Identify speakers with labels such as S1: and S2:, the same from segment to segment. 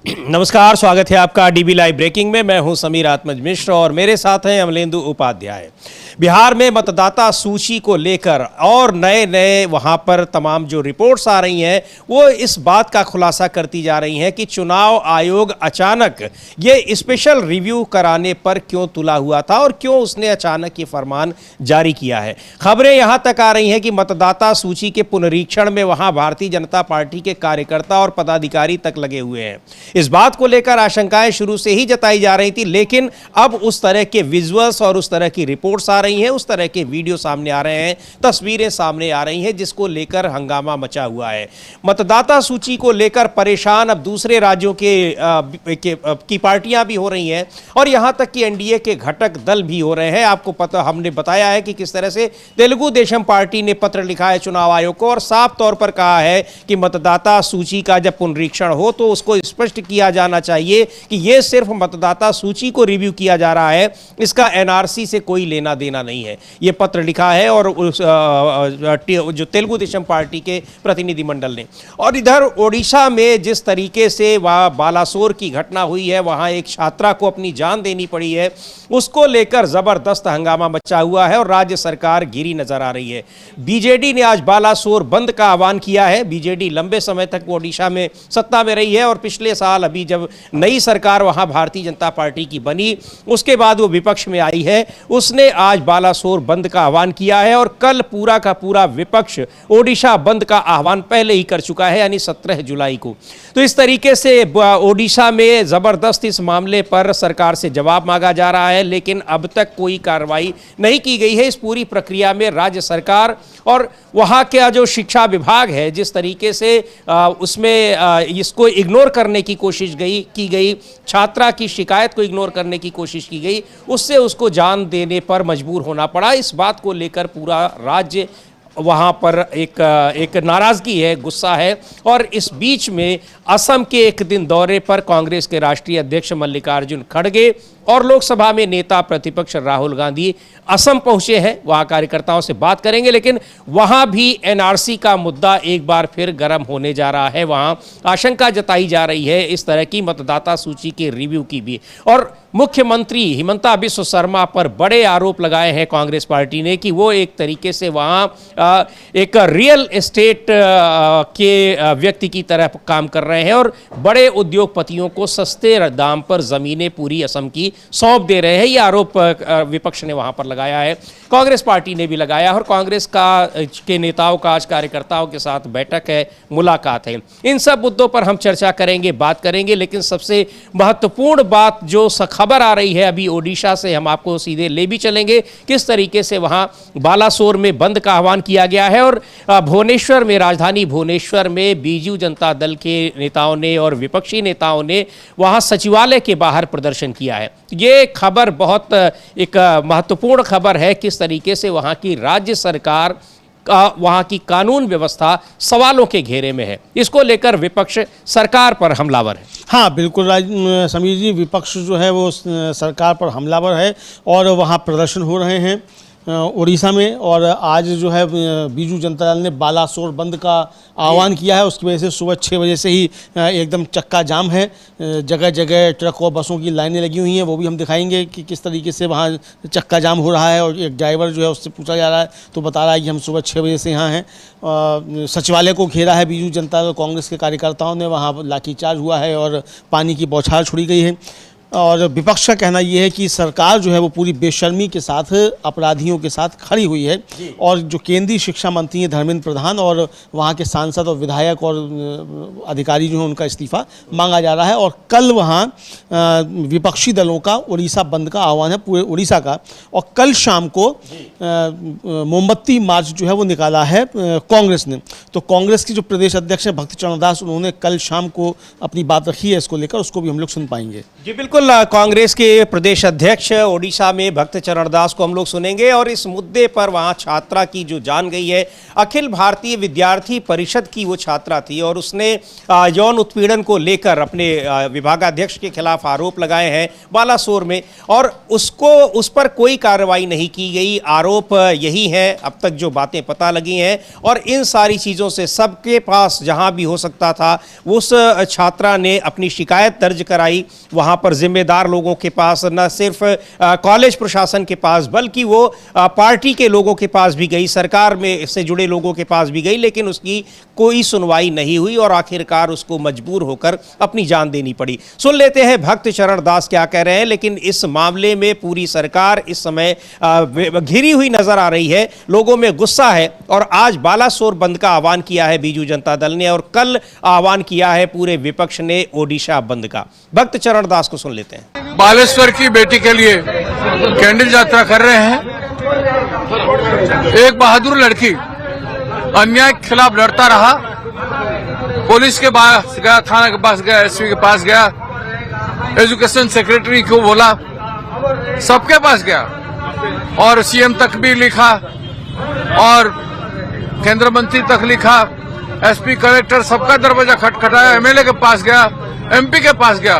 S1: नमस्कार, स्वागत है आपका डीबी लाइव ब्रेकिंग में। मैं हूं समीर आत्मज मिश्र और मेरे साथ हैं अमलेंदु उपाध्याय। बिहार में मतदाता सूची को लेकर और नए वहां पर तमाम जो रिपोर्ट्स आ रही हैं वो इस बात का खुलासा करती जा रही हैं कि चुनाव आयोग अचानक ये स्पेशल रिव्यू कराने पर क्यों तुला हुआ था और क्यों उसने अचानक ये फरमान जारी किया है। खबरें यहां तक आ रही हैं कि मतदाता सूची के पुनरीक्षण में वहां भारतीय जनता पार्टी के कार्यकर्ता और पदाधिकारी तक लगे हुए हैं। इस बात को लेकर आशंकाएं शुरू से ही जताई जा रही थी, लेकिन अब उस तरह के विजुअल्स और उस तरह की रिपोर्ट्स आ रही हैं, उस तरह के वीडियो सामने आ रहे हैं, तस्वीरें सामने आ रही हैं, जिसको लेकर हंगामा मचा हुआ है। मतदाता सूची को लेकर परेशान अब दूसरे राज्यों की पार्टियां भी हो रही हैं और यहां तक कि एनडीए के घटक दल भी हो रहे हैं। आपको पता, हमने बताया है कि किस तरह से तेलुगु देशम पार्टी ने पत्र लिखा है चुनाव आयोग को और साफ तौर पर कहा है कि मतदाता सूची का जब पुनरीक्षण हो तो उसको स्पष्ट किया जाना चाहिए कि यह सिर्फ मतदाता सूची को रिव्यू किया जा रहा है, इसका एनआरसी से कोई लेना देना नहीं है। यह पत्र लिखा है और जो तेलुगु देशम पार्टी के प्रतिनिधि मंडल ने। और इधर ओडिशा में जिस तरीके से वहां बालासोर की घटना हुई है, वहां एक छात्रा को अपनी जान देनी पड़ी है, उसको लेकर जबरदस्त हंगामा मचा हुआ है और राज्य सरकार घिरी नजर आ रही है। बीजेडी ने आज बालासोर बंद का आह्वान किया है। बीजेडी लंबे समय तक ओडिशा में सत्ता में रही है और पिछले साल अभी जब नई सरकार वहां भारतीय जनता पार्टी की बनी, उसके बाद वो विपक्ष में आई है, उसने आज बालासोर बंद का आह्वान किया है और कल पूरा का पूरा विपक्ष ओडिशा बंद का आह्वान पहले ही कर चुका है, यानी 17 जुलाई को। तो इस तरीके से ओडिशा में जबरदस्त इस मामले पर सरकार से जवाब मांगा जा रहा है, लेकिन अब तक कोई कार्रवाई नहीं की गई है। इस पूरी प्रक्रिया में राज्य सरकार और वहां का जो शिक्षा विभाग है, जिस तरीके से उसमें इसको इग्नोर करने की कोशिश की गई, छात्रा की शिकायत को इग्नोर करने की कोशिश की गई, उससे उसको जान देने पर मजबूर होना पड़ा। इस बात को लेकर पूरा राज्य वहाँ पर एक नाराज़गी है, गुस्सा है। और इस बीच में असम के एक दिन दौरे पर कांग्रेस के राष्ट्रीय अध्यक्ष मल्लिकार्जुन खड़गे और लोकसभा में नेता प्रतिपक्ष राहुल गांधी असम पहुंचे हैं। वहाँ कार्यकर्ताओं से बात करेंगे, लेकिन वहाँ भी एनआरसी का मुद्दा एक बार फिर गर्म होने जा रहा है। वहाँ आशंका जताई जा रही है इस तरह की मतदाता सूची के रिव्यू की भी। और मुख्यमंत्री हिमंता बिस्वा शर्मा पर बड़े आरोप लगाए हैं कांग्रेस पार्टी ने कि वो एक तरीके से वहाँ एक रियल एस्टेट के व्यक्ति की तरह काम कर रहे हैं और बड़े उद्योगपतियों को सस्ते दाम पर ज़मीनें पूरी असम की सौंप दे रहे हैं। ये आरोप विपक्ष ने वहां पर लगाया है, कांग्रेस पार्टी ने भी लगाया और कांग्रेस के नेताओं का आज कार्यकर्ताओं के साथ बैठक है, मुलाकात है। इन सब मुद्दों पर हम चर्चा करेंगे, बात करेंगे, लेकिन सबसे महत्वपूर्ण बात जो खबर आ रही है अभी ओडिशा से, हम आपको सीधे ले भी चलेंगे किस तरीके से वहां बालासोर में बंद का आह्वान किया गया है और भुवनेश्वर में, राजधानी भुवनेश्वर में बीजू जनता दल के नेताओं ने और विपक्षी नेताओं ने वहां सचिवालय के बाहर प्रदर्शन किया है। ये खबर बहुत एक महत्वपूर्ण खबर है, किस तरीके से वहां की राज्य सरकार वहां की कानून व्यवस्था सवालों के घेरे में है। इसको लेकर विपक्ष सरकार पर हमलावर है।
S2: हाँ बिल्कुल समीर जी, विपक्ष जो है वो सरकार पर हमलावर है और वहाँ प्रदर्शन हो रहे हैं उड़ीसा में। और आज जो है बीजू जनता दल ने बालासोर बंद का आह्वान किया है, उसकी वजह से सुबह 6 बजे से ही एकदम चक्का जाम है, जगह जगह ट्रक और बसों की लाइनें लगी हुई हैं। वो भी हम दिखाएंगे कि किस तरीके से वहाँ चक्का जाम हो रहा है। और एक ड्राइवर जो है उससे पूछा जा रहा है तो बता रहा है कि हम सुबह 6 बजे से यहाँ हैं। सचिवालय को घेरा है बीजू जनता दल कांग्रेस के कार्यकर्ताओं ने, वहाँ लाठीचार्ज हुआ है और पानी की बौछार छोड़ी गई है। और विपक्ष का कहना यह है कि सरकार जो है वो पूरी बेशर्मी के साथ अपराधियों के साथ खड़ी हुई है और जो केंद्रीय शिक्षा मंत्री हैं धर्मेंद्र प्रधान और वहाँ के सांसद और विधायक और अधिकारी जो हैं उनका इस्तीफा मांगा जा रहा है। और कल वहाँ विपक्षी दलों का उड़ीसा बंद का आह्वान है, पूरे उड़ीसा का। और कल शाम को मोमबत्ती मार्च जो है वो निकाला है कांग्रेस ने। तो कांग्रेस की जो प्रदेश अध्यक्ष हैं भक्ति चरण दास, उन्होंने कल शाम को अपनी बात रखी है इसको लेकर, उसको भी हम लोग सुन पाएंगे।
S1: जी बिल्कुल। बिल्कुल कांग्रेस के प्रदेश अध्यक्ष ओडिशा में भक्त चरण दास को हम लोग सुनेंगे और इस मुद्दे पर वहां छात्रा की जो जान गई है, अखिल भारतीय विद्यार्थी परिषद की वो छात्रा थी और उसने यौन उत्पीड़न को लेकर अपने विभागाध्यक्ष के खिलाफ आरोप लगाए हैं बालासोर में और उस पर कोई कार्रवाई नहीं की गई। आरोप यही है अब तक जो बातें पता लगी हैं और इन सारी चीज़ों से सबके पास जहां भी हो सकता था उस छात्रा ने अपनी शिकायत दर्ज कराई। वहां पर जिम्मेदार लोगों के पास, न सिर्फ कॉलेज प्रशासन के पास बल्कि वो पार्टी के लोगों के पास भी गई, सरकार में से जुड़े लोगों के पास भी गई, लेकिन उसकी कोई सुनवाई नहीं हुई और आखिरकार उसको मजबूर होकर अपनी जान देनी पड़ी। सुन लेते हैं भक्त चरण दास क्या कह रहे हैं। लेकिन इस मामले में पूरी सरकार इस समय घिरी हुई नजर आ रही है, लोगों में गुस्सा है और आज बालासोर बंद का आह्वान किया है बीजू जनता दल ने और कल आह्वान किया है पूरे विपक्ष ने ओडिशा बंद का। भक्त चरण दास को सुन लेते हैं।
S3: बालेश्वर की बेटी के लिए कैंडल यात्रा कर रहे हैं। एक बहादुर लड़की अन्याय के खिलाफ लड़ता रहा, पुलिस के पास गया, थाना के पास गया, एसपी के पास गया, एजुकेशन सेक्रेटरी को बोला, सबके पास गया और सीएम तक भी लिखा और केंद्र मंत्री तक लिखा, एसपी कलेक्टर सबका दरवाजा खटखटाया, एमएलए के पास गया, एमपी के पास गया,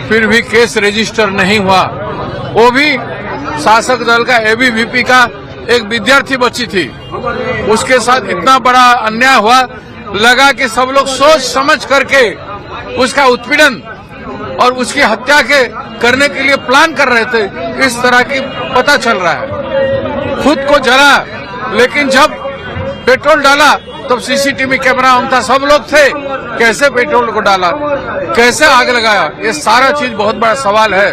S3: फिर भी केस रजिस्टर नहीं हुआ। वो भी शासक दल का एबीवीपी का एक विद्यार्थी बच्ची थी, उसके साथ इतना बड़ा अन्याय हुआ, लगा कि सब लोग सोच समझ करके उसका उत्पीड़न और उसकी हत्या करने के लिए प्लान कर रहे थे। इस तरह की पता चल रहा है। खुद को जला, लेकिन जब पेट्रोल डाला तब सीसीटीवी कैमरा ऑन था, सब लोग थे, कैसे पेट्रोल को डाला, कैसे आग लगाया, ये सारा चीज बहुत बड़ा सवाल है।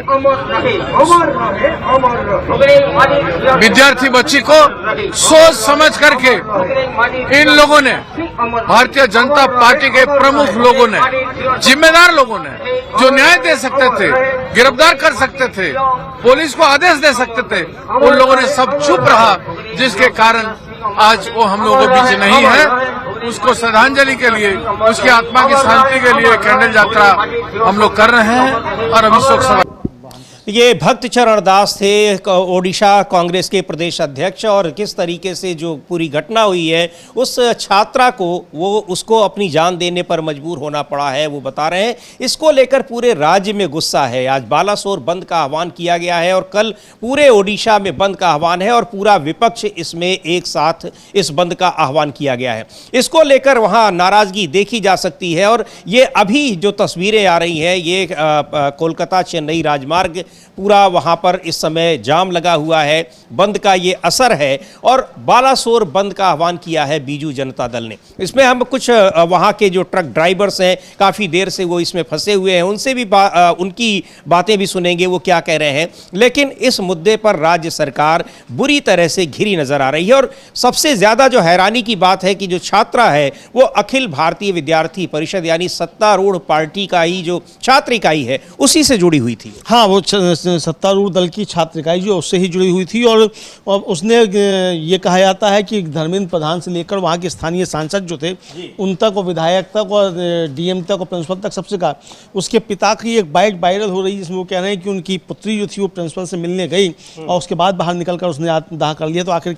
S3: विद्यार्थी बच्ची को सोच समझ करके इन लोगों ने, भारतीय जनता पार्टी के प्रमुख लोगों ने, जिम्मेदार लोगों ने, जो न्याय दे सकते थे, गिरफ्तार कर सकते थे, पुलिस को आदेश दे सकते थे, उन लोगों ने सब चुप रहा, जिसके कारण आज वो हम लोगों के बीच नहीं है। उसको श्रद्धांजलि के लिए, उसकी आत्मा की शांति के लिए कैंडल यात्रा हम लोग कर रहे हैं और अभी शोक सभा।
S1: ये भक्त चरण दास थे, ओडिशा कांग्रेस के प्रदेश अध्यक्ष, और किस तरीके से जो पूरी घटना हुई है उस छात्रा को उसको अपनी जान देने पर मजबूर होना पड़ा है, वो बता रहे हैं। इसको लेकर पूरे राज्य में गुस्सा है। आज बालासोर बंद का आह्वान किया गया है और कल पूरे ओडिशा में बंद का आह्वान है और पूरा विपक्ष इसमें एक साथ इस बंद का आह्वान किया गया है। इसको लेकर वहाँ नाराजगी देखी जा सकती है और ये अभी जो तस्वीरें आ रही हैं, ये कोलकाता चेन्नई राजमार्ग पूरा वहां पर इस समय जाम लगा हुआ है, बंद का ये असर है और बालासोर बंद का आह्वान किया है बीजू जनता दल ने। इसमें हम कुछ वहां के जो ट्रक ड्राइवर्स हैं, काफ़ी देर से वो इसमें फंसे हुए हैं, उनसे भी उनकी बातें भी सुनेंगे वो क्या कह रहे हैं। लेकिन इस मुद्दे पर राज्य सरकार बुरी तरह से घिरी नजर आ रही है और सबसे ज़्यादा जो हैरानी की बात है कि जो छात्रा है वो अखिल भारतीय विद्यार्थी परिषद यानी सत्तारूढ़ पार्टी का ही जो छात्र इकाई है उसी से जुड़ी हुई थी।
S2: हाँ, वो सत्तारूढ़ दल की छात्र इकाई जो उससे ही जुड़ी हुई थी और उसने ये कहा जाता है कि धर्मेंद्र प्रधान से लेकर वहाँ के स्थानीय सांसद जो थे उन तक और विधायक तक और डीएम तक और प्रिंसिपल तक सबसे कहा। उसके पिता की एक बाइट वायरल हो रही है जिसमें वो कह रहे हैं कि उनकी पुत्री जो थी वो प्रिंसिपल से मिलने गई और उसके बाद बाहर निकलकर उसने आत्मदाह कर लिया। तो आखिर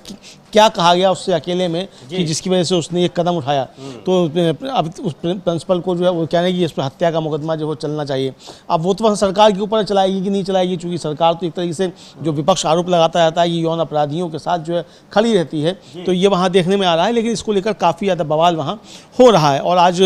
S2: क्या कहा गया उससे अकेले में कि जिसकी वजह से उसने एक कदम उठाया। तो अब उस प्रिंसिपल को जो है वो कह रहे हैं कि इस पर हत्या का मुकदमा जो है चलना चाहिए। अब वो तो सरकार के ऊपर चलाएगी कि नहीं चलाएगी, चूँकि सरकार तो एक तरीके से जो विपक्ष आरोप लगाता रहता है ये यौन अपराधियों के साथ जो है खड़ी रहती है, तो ये वहाँ देखने में आ रहा है। लेकिन इसको लेकर काफ़ी ज़्यादा बवाल वहाँ हो रहा है और आज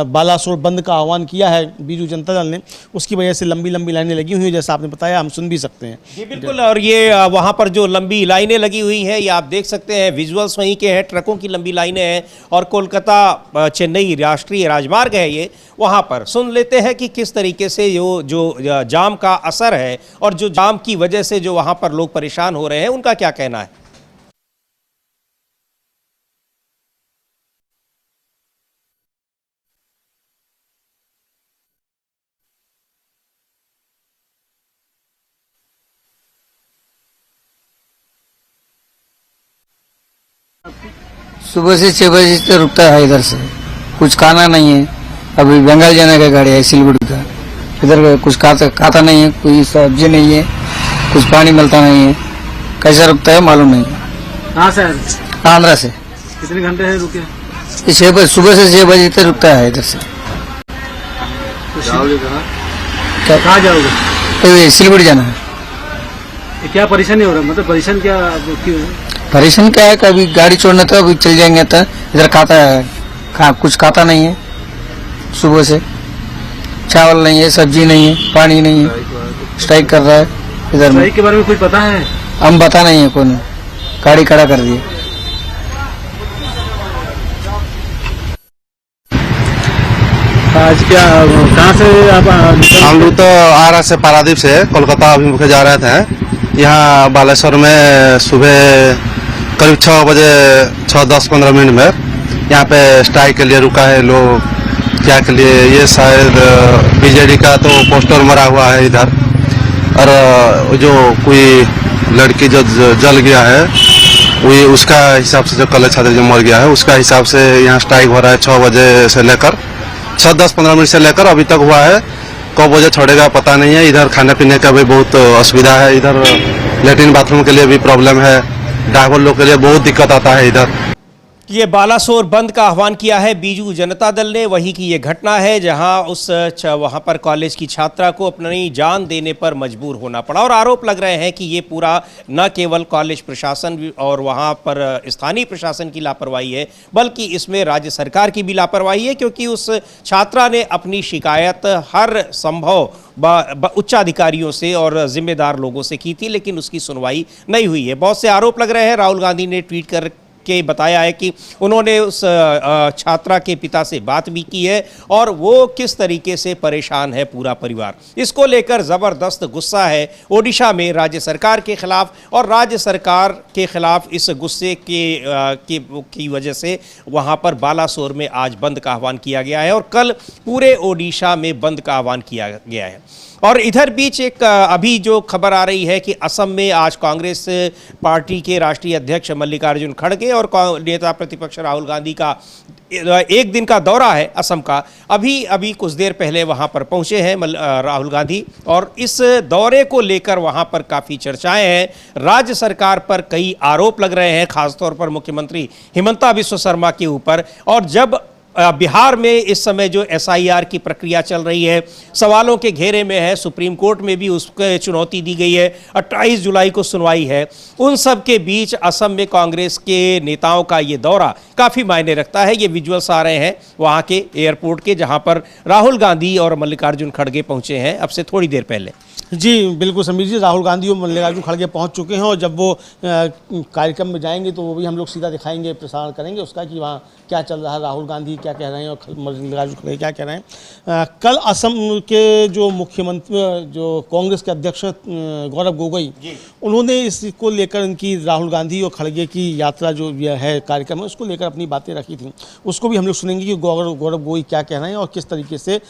S2: बालासोर बंद का आह्वान किया है बीजू जनता दल ने, उसकी वजह से लंबी लंबी लाइनें लगी हुई हैं, जैसा आपने बताया, हम सुन भी सकते हैं।
S1: जी बिल्कुल, और ये वहाँ पर जो लंबी लाइनें लगी हुई हैं ये आप देख सकते हैं, विजुअल्स वहीं के हैं, ट्रकों की लंबी लाइनें हैं और कोलकाता चेन्नई राष्ट्रीय राजमार्ग है ये। वहाँ पर सुन लेते हैं कि किस तरीके से जो जाम का असर है और जो जाम की वजह से जो वहाँ पर लोग परेशान हो रहे हैं उनका क्या कहना है।
S4: सुबह से 6 बजे से रुकता है इधर से, कुछ खाना नहीं है। अभी बंगाल जाने का गाड़ी है सिलगुड़ी का, इधर कुछ खाता नहीं है, कोई सब्जी नहीं है, कुछ पानी मिलता नहीं है, कैसे रुकता है मालूम नहीं।
S2: कहाँ से?
S4: आंध्रा से।
S2: कितने घंटे से रुके?
S4: ये 6 बजे, सुबह से 6 बजे तक रुकता है इधर से।
S2: जाओगे कहाँ जाओगे?
S4: तो सिलगुड़ी जाना है।
S2: क्या परेशानी हो रहा है, मतलब परेशान क्या क्यों है?
S4: परेशान क्या है, कभी गाड़ी छोड़ना तो अभी चल जाएंगे, तो इधर कुछ खाता नहीं है, सुबह से चावल नहीं है, सब्जी नहीं है, पानी नहीं है, स्ट्राइक कर रहा है इधर में।
S2: स्ट्राइक के बारे में कुछ पता है?
S4: हम पता नहीं है, कौन गाड़ी खड़ा कर दिए।
S2: आज क्या कहाँ से आप?
S5: हम लोग तो आरा से पारादीप से कोलकाता अभिमुखे जा रहे थे। यहाँ बालेश्वर में सुबह करीब 6 बजे 6-10-15 मिनट में यहाँ पे स्ट्राइक के लिए रुका है लोग। क्या के लिए, ये शायद बीजेडी का तो पोस्टर मरा हुआ है इधर, और जो कोई लड़की जो जल गया है वही उसका हिसाब से, जो कॉलेज छात्र जो मर गया है उसका हिसाब से यहाँ स्ट्राइक हो रहा है। 6 बजे से लेकर 6-10-15 मिनट से लेकर अभी तक हुआ है। कब बजे छोड़ेगा पता नहीं है। इधर खाने पीने का भी बहुत असुविधा है, इधर लेट्रिन बाथरूम के लिए भी प्रॉब्लम है, ड्राइवर लोग के लिए बहुत दिक्कत आता है इधर।
S1: ये बालासोर बंद का आह्वान किया है बीजू जनता दल ने। वहीं की ये घटना है जहां वहां पर कॉलेज की छात्रा को अपनी जान देने पर मजबूर होना पड़ा, और आरोप लग रहे हैं कि ये पूरा न केवल कॉलेज प्रशासन और वहां पर स्थानीय प्रशासन की लापरवाही है, बल्कि इसमें राज्य सरकार की भी लापरवाही है, क्योंकि उस छात्रा ने अपनी शिकायत हर संभव उच्चाधिकारियों से और जिम्मेदार लोगों से की थी, लेकिन उसकी सुनवाई नहीं हुई है। बहुत से आरोप लग रहे हैं। राहुल गांधी ने ट्वीट कर के बताया है कि उन्होंने उस छात्रा के पिता से बात भी की है और वो किस तरीके से परेशान है पूरा परिवार। इसको लेकर ज़बरदस्त गुस्सा है ओडिशा में राज्य सरकार के खिलाफ, और राज्य सरकार के खिलाफ इस गुस्से की वजह से वहां पर बालासोर में आज बंद का आह्वान किया गया है, और कल पूरे ओडिशा में बंद का आह्वान किया गया है। और इधर बीच एक अभी जो खबर आ रही है कि असम में आज कांग्रेस पार्टी के राष्ट्रीय अध्यक्ष मल्लिकार्जुन खड़गे और नेता प्रतिपक्ष राहुल गांधी का एक दिन का दौरा है असम का। अभी कुछ देर पहले वहां पर पहुंचे हैं राहुल गांधी, और इस दौरे को लेकर वहां पर काफ़ी चर्चाएं हैं। राज्य सरकार पर कई आरोप लग रहे हैं, खासतौर पर मुख्यमंत्री हिमंता बिस्वा शर्मा के ऊपर। और जब बिहार में इस समय जो SIR की प्रक्रिया चल रही है सवालों के घेरे में है, सुप्रीम कोर्ट में भी उसको चुनौती दी गई है, 28 जुलाई को सुनवाई है, उन सब के बीच असम में कांग्रेस के नेताओं का ये दौरा काफ़ी मायने रखता है। ये विजुअल्स आ रहे हैं वहाँ के एयरपोर्ट के, जहाँ पर राहुल गांधी और मल्लिकार्जुन खड़गे पहुँचे हैं अब से थोड़ी देर पहले।
S2: जी बिल्कुल समीर जी, राहुल गांधी और मल्लिकार्जुन खड़गे पहुंच चुके हैं, और जब वो कार्यक्रम में जाएंगे तो वो भी हम लोग सीधा दिखाएंगे, प्रसारण करेंगे उसका कि वहाँ क्या चल रहा है, राहुल गांधी क्या कह रहे हैं और मल्लिकार्जुन खड़गे क्या कह रहे हैं। कल असम के जो मुख्यमंत्री, जो कांग्रेस के अध्यक्ष गौरव गोगोई, उन्होंने इसको लेकर उनकी राहुल गांधी और खड़गे की यात्रा जो है कार्यक्रम है उसको लेकर अपनी बातें रखी थी। उसको भी हम लोग सुनेंगे कि गौरव गोगोई क्या कह रहे हैं और किस तरीके से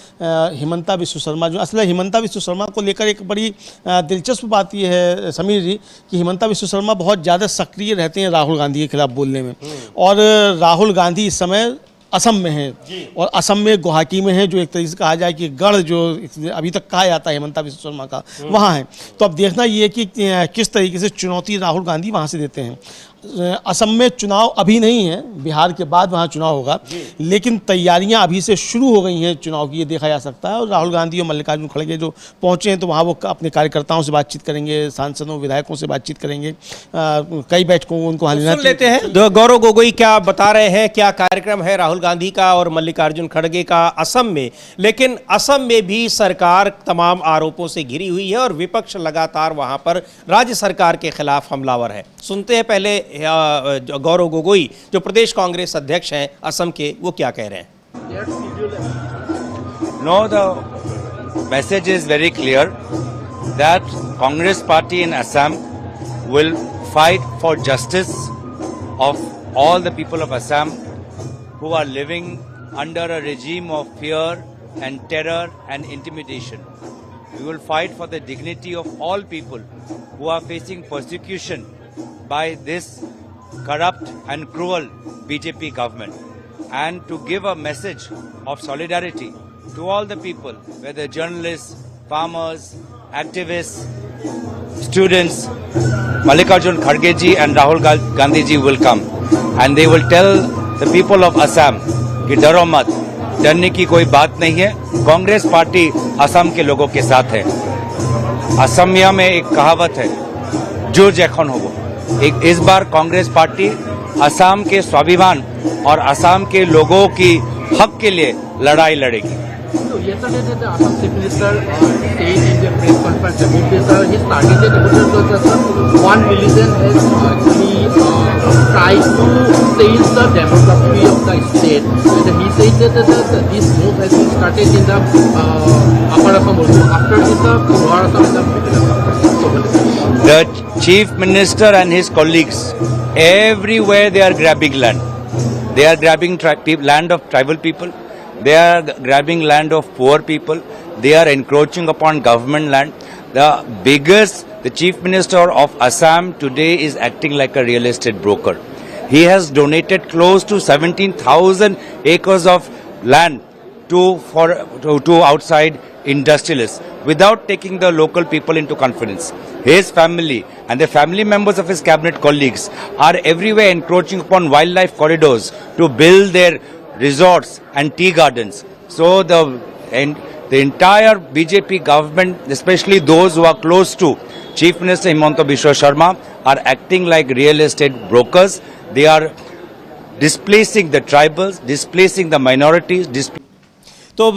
S2: हिमंता बिस्वा शर्मा, जो असल हिमंता बिस्वा शर्मा को लेकर एक बड़ी दिलचस्प बात यह है समीर जी कि हिमंता बिस्वा शर्मा बहुत ज़्यादा सक्रिय रहते हैं राहुल गांधी के खिलाफ बोलने में, और राहुल गांधी इस समय असम में है, और असम में गुवाहाटी में है, जो एक तरीके से कहा जाए कि गढ़ जो अभी तक कहा जाता है हिमंता बिस्वा शर्मा का, वहाँ है। तो अब देखना ये है कि किस तरीके से चुनौती राहुल गांधी वहाँ से देते हैं। असम में चुनाव अभी नहीं है, बिहार के बाद वहाँ चुनाव होगा, लेकिन तैयारियां अभी से शुरू हो गई हैं चुनाव की, ये देखा जा सकता है। और राहुल गांधी और मल्लिकार्जुन खड़गे जो पहुँचे हैं तो वहाँ वो अपने कार्यकर्ताओं से बातचीत करेंगे, सांसदों विधायकों से बातचीत करेंगे, कई बैठकों उनको सुन
S1: लेते हैं गौरव गोगोई क्या बता रहे हैं, क्या कार्यक्रम है राहुल गांधी का और मल्लिकार्जुन खड़गे का असम में। लेकिन असम में भी सरकार तमाम आरोपों से घिरी हुई है और विपक्ष लगातार वहाँ पर राज्य सरकार के खिलाफ हमलावर है। सुनते हैं पहले गौरव गोगोई जो प्रदेश कांग्रेस अध्यक्ष हैं असम के, वो क्या कह रहे हैं।
S6: No, the message is very clear that Congress party in Assam will fight for justice of all the people of Assam who are living under a regime of fear and terror and intimidation. We will fight for the dignity of all people who are facing persecution by this corrupt and cruel BJP government, and to give a message of solidarity to all the people, whether journalists, farmers, activists, students, Mallikarjun Kharge ji and Rahul Gandhi ji will come and they will tell the people of Assam कि डरो मत, डरने की कोई बात नहीं है, Congress party Assam के लोगों के साथ है। असमिया में एक कहावत है, जो जखन हो वो। इस बार कांग्रेस पार्टी असम के स्वाभिमान और असम के लोगों की हक के लिए लड़ाई लड़ेगी।
S7: So yesterday the Assam Chief Minister said in the press conference that his targeted demonstration 1 million has actually tried to change the demography of the state. And he said that this move has been started in the Upper Assam also. After this the Lower Assam and the Middle Assam.
S6: The Chief Minister and his colleagues, everywhere they are grabbing land. They are grabbing land of tribal people. They are grabbing land of poor people. They are encroaching upon government land. The Chief Minister of Assam today is acting like a real estate broker. He has donated close to 17,000 acres of land to outside industrialists without taking the local people into confidence. His family and the family members of his cabinet colleagues are everywhere encroaching upon wildlife corridors to build their resorts and tea gardens. So the entire BJP government, especially those who are close to Chief Minister Himanta Biswa Sharma, are acting like real estate brokers. They are displacing the tribals, displacing the minorities,
S1: तो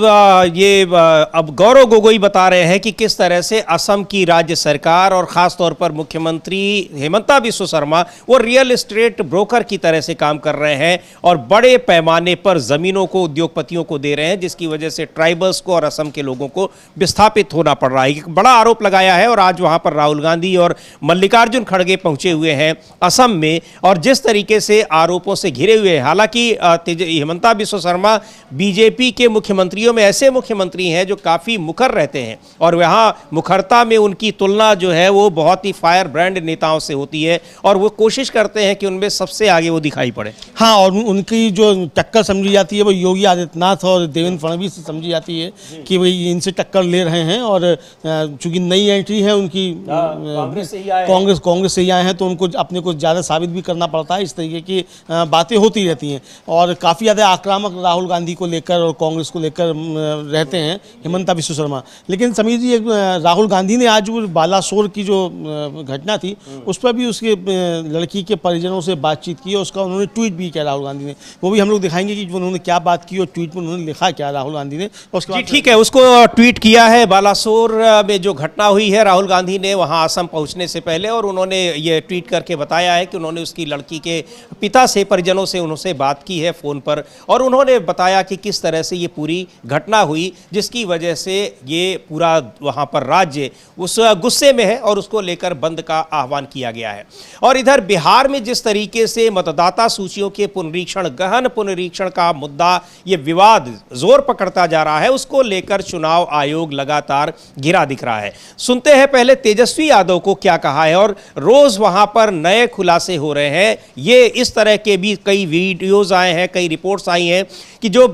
S1: ये अब गौरव गोगोई बता रहे हैं कि किस तरह से असम की राज्य सरकार और ख़ास तौर पर मुख्यमंत्री हेमंता बिस्वा शर्मा वो रियल एस्टेट ब्रोकर की तरह से काम कर रहे हैं और बड़े पैमाने पर ज़मीनों को उद्योगपतियों को दे रहे हैं, जिसकी वजह से ट्राइबल्स को और असम के लोगों को विस्थापित होना पड़ रहा है। एक बड़ा आरोप लगाया है और आज वहाँ पर राहुल गांधी और मल्लिकार्जुन खड़गे पहुँचे हुए हैं असम में और जिस तरीके से आरोपों से घिरे हुए हैं। हालांकि हेमंता बिस्वा शर्मा बीजेपी के मुख्यमंत्रियों में ऐसे मुख्यमंत्री हैं जो काफ़ी मुखर रहते हैं और वहाँ मुखरता में उनकी तुलना जो है वो बहुत ही फायर ब्रांड नेताओं से होती है और वो कोशिश करते हैं कि उनमें सबसे आगे वो दिखाई पड़े।
S2: हाँ, और उनकी जो टक्कर समझी जाती है वो योगी आदित्यनाथ और देवेंद्र फडणवीस से समझी जाती है कि भाई इनसे टक्कर ले रहे हैं और चूंकि नई एंट्री है उनकी कांग्रेस से ही आए हैं तो उनको अपने को ज़्यादा साबित भी करना पड़ता है। इस तरीके की बातें होती रहती हैं और काफ़ी ज़्यादा आक्रामक राहुल गांधी को लेकर और कांग्रेस को लेकर रहते हैं हेमंता बिस्वा शर्मा। लेकिन समीर जी, राहुल गांधी ने आज वो बालासोर की जो घटना थी उस पर भी उसके लड़की के परिजनों से बातचीत की और उसका उन्होंने ट्वीट भी किया राहुल गांधी ने। वो भी हम लोग दिखाएंगे कि उन्होंने क्या बात की और ट्वीट में उन्होंने लिखा क्या राहुल गांधी ने। उसके बाद
S1: ठीक है, उसको ट्वीट किया है। बालासोर में जो घटना हुई है, राहुल गांधी ने वहाँ असम पहुँचने से पहले और उन्होंने ये ट्वीट करके बताया है कि उन्होंने उसकी लड़की के पिता से, परिजनों से उनसे बात की है फ़ोन पर और उन्होंने बताया कि किस तरह से ये पूरी घटना हुई जिसकी वजह से ये पूरा वहां पर राज्य उस गुस्से में है और उसको लेकर बंद का आह्वान किया गया है। और इधर बिहार में जिस तरीके से मतदाता सूचियों के पुनरीक्षण, गहन पुनरीक्षण का मुद्दा, ये विवाद जोर पकड़ता जा रहा है, उसको लेकर चुनाव आयोग लगातार घिरा दिख रहा है। सुनते हैं पहले तेजस्वी यादव को क्या कहा है और रोज वहां पर नए खुलासे हो रहे हैं। ये इस तरह के भी कई वीडियोज आए हैं, कई रिपोर्ट्स आई हैं कि जो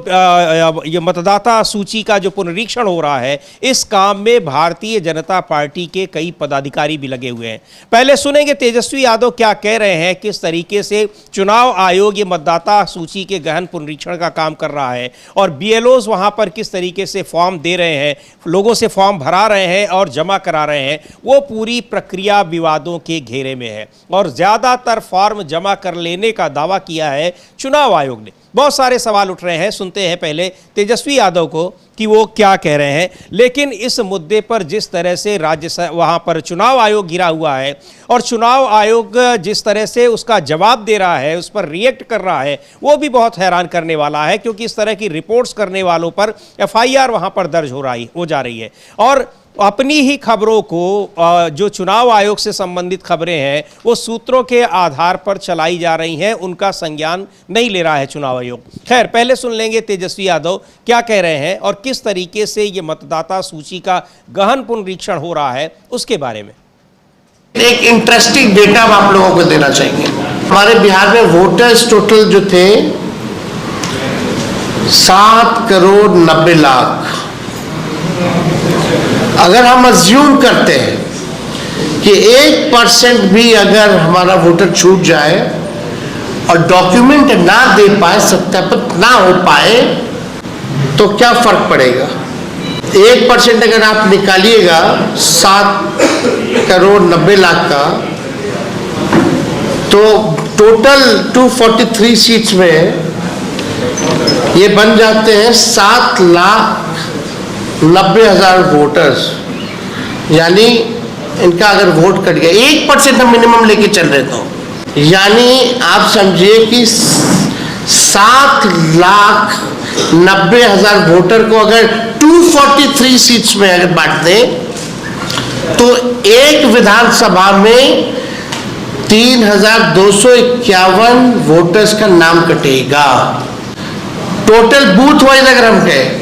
S1: ये मतदाता सूची का जो पुनरीक्षण हो रहा है इस काम में भारतीय जनता पार्टी के कई पदाधिकारी भी लगे हुए हैं। पहले सुनेंगे तेजस्वी यादव क्या कह रहे हैं, किस तरीके से चुनाव आयोग ये मतदाता सूची के गहन पुनरीक्षण का काम कर रहा है और बीएलओज वहां पर किस तरीके से फॉर्म दे रहे हैं, लोगों से फॉर्म भरा रहे हैं और जमा करा रहे हैं। वो पूरी प्रक्रिया विवादों के घेरे में है और ज्यादातर फॉर्म जमा कर लेने का दावा किया है चुनाव आयोग ने। बहुत सारे सवाल उठ रहे हैं, सुनते हैं पहले तेजस्वी यादव को कि वो क्या कह रहे हैं। लेकिन इस मुद्दे पर जिस तरह से वहाँ पर चुनाव आयोग घिरा हुआ है और चुनाव आयोग जिस तरह से उसका जवाब दे रहा है, उस पर रिएक्ट कर रहा है, वो भी बहुत हैरान करने वाला है क्योंकि इस तरह की रिपोर्ट्स करने वालों पर एफआईआर वहाँ पर दर्ज हो जा रही है और अपनी ही खबरों को जो चुनाव आयोग से संबंधित खबरें हैं वो सूत्रों के आधार पर चलाई जा रही हैं, उनका संज्ञान नहीं ले रहा है चुनाव आयोग। खैर, पहले सुन लेंगे तेजस्वी यादव क्या कह रहे हैं और किस तरीके से ये मतदाता सूची का गहन पुनरीक्षण हो रहा है उसके बारे में।
S8: एक इंटरेस्टिंग डेटा हम आप लोगों को देना चाहेंगे। हमारे बिहार में वोटर्स टोटल जो थे 7,90,00,000। अगर हम अज्यूम करते हैं कि 1% भी अगर हमारा वोटर छूट जाए और डॉक्यूमेंट ना दे पाए, सत्यापित ना हो पाए, तो क्या फर्क पड़ेगा? 1% अगर आप निकालिएगा 7,90,00,000 का, तो टोटल 243 सीट्स में ये बन जाते हैं 7,90,000 वोटर्स। यानी इनका अगर वोट कट गया, 1% हम मिनिमम लेके चल रहे, तो यानी आप समझिए कि 7,90,000 वोटर को अगर 243 सीट्स में अगर बांट दें, तो एक विधानसभा में 3,251 वोटर्स का नाम कटेगा। टोटल बूथ वाइज अगर हम कहें,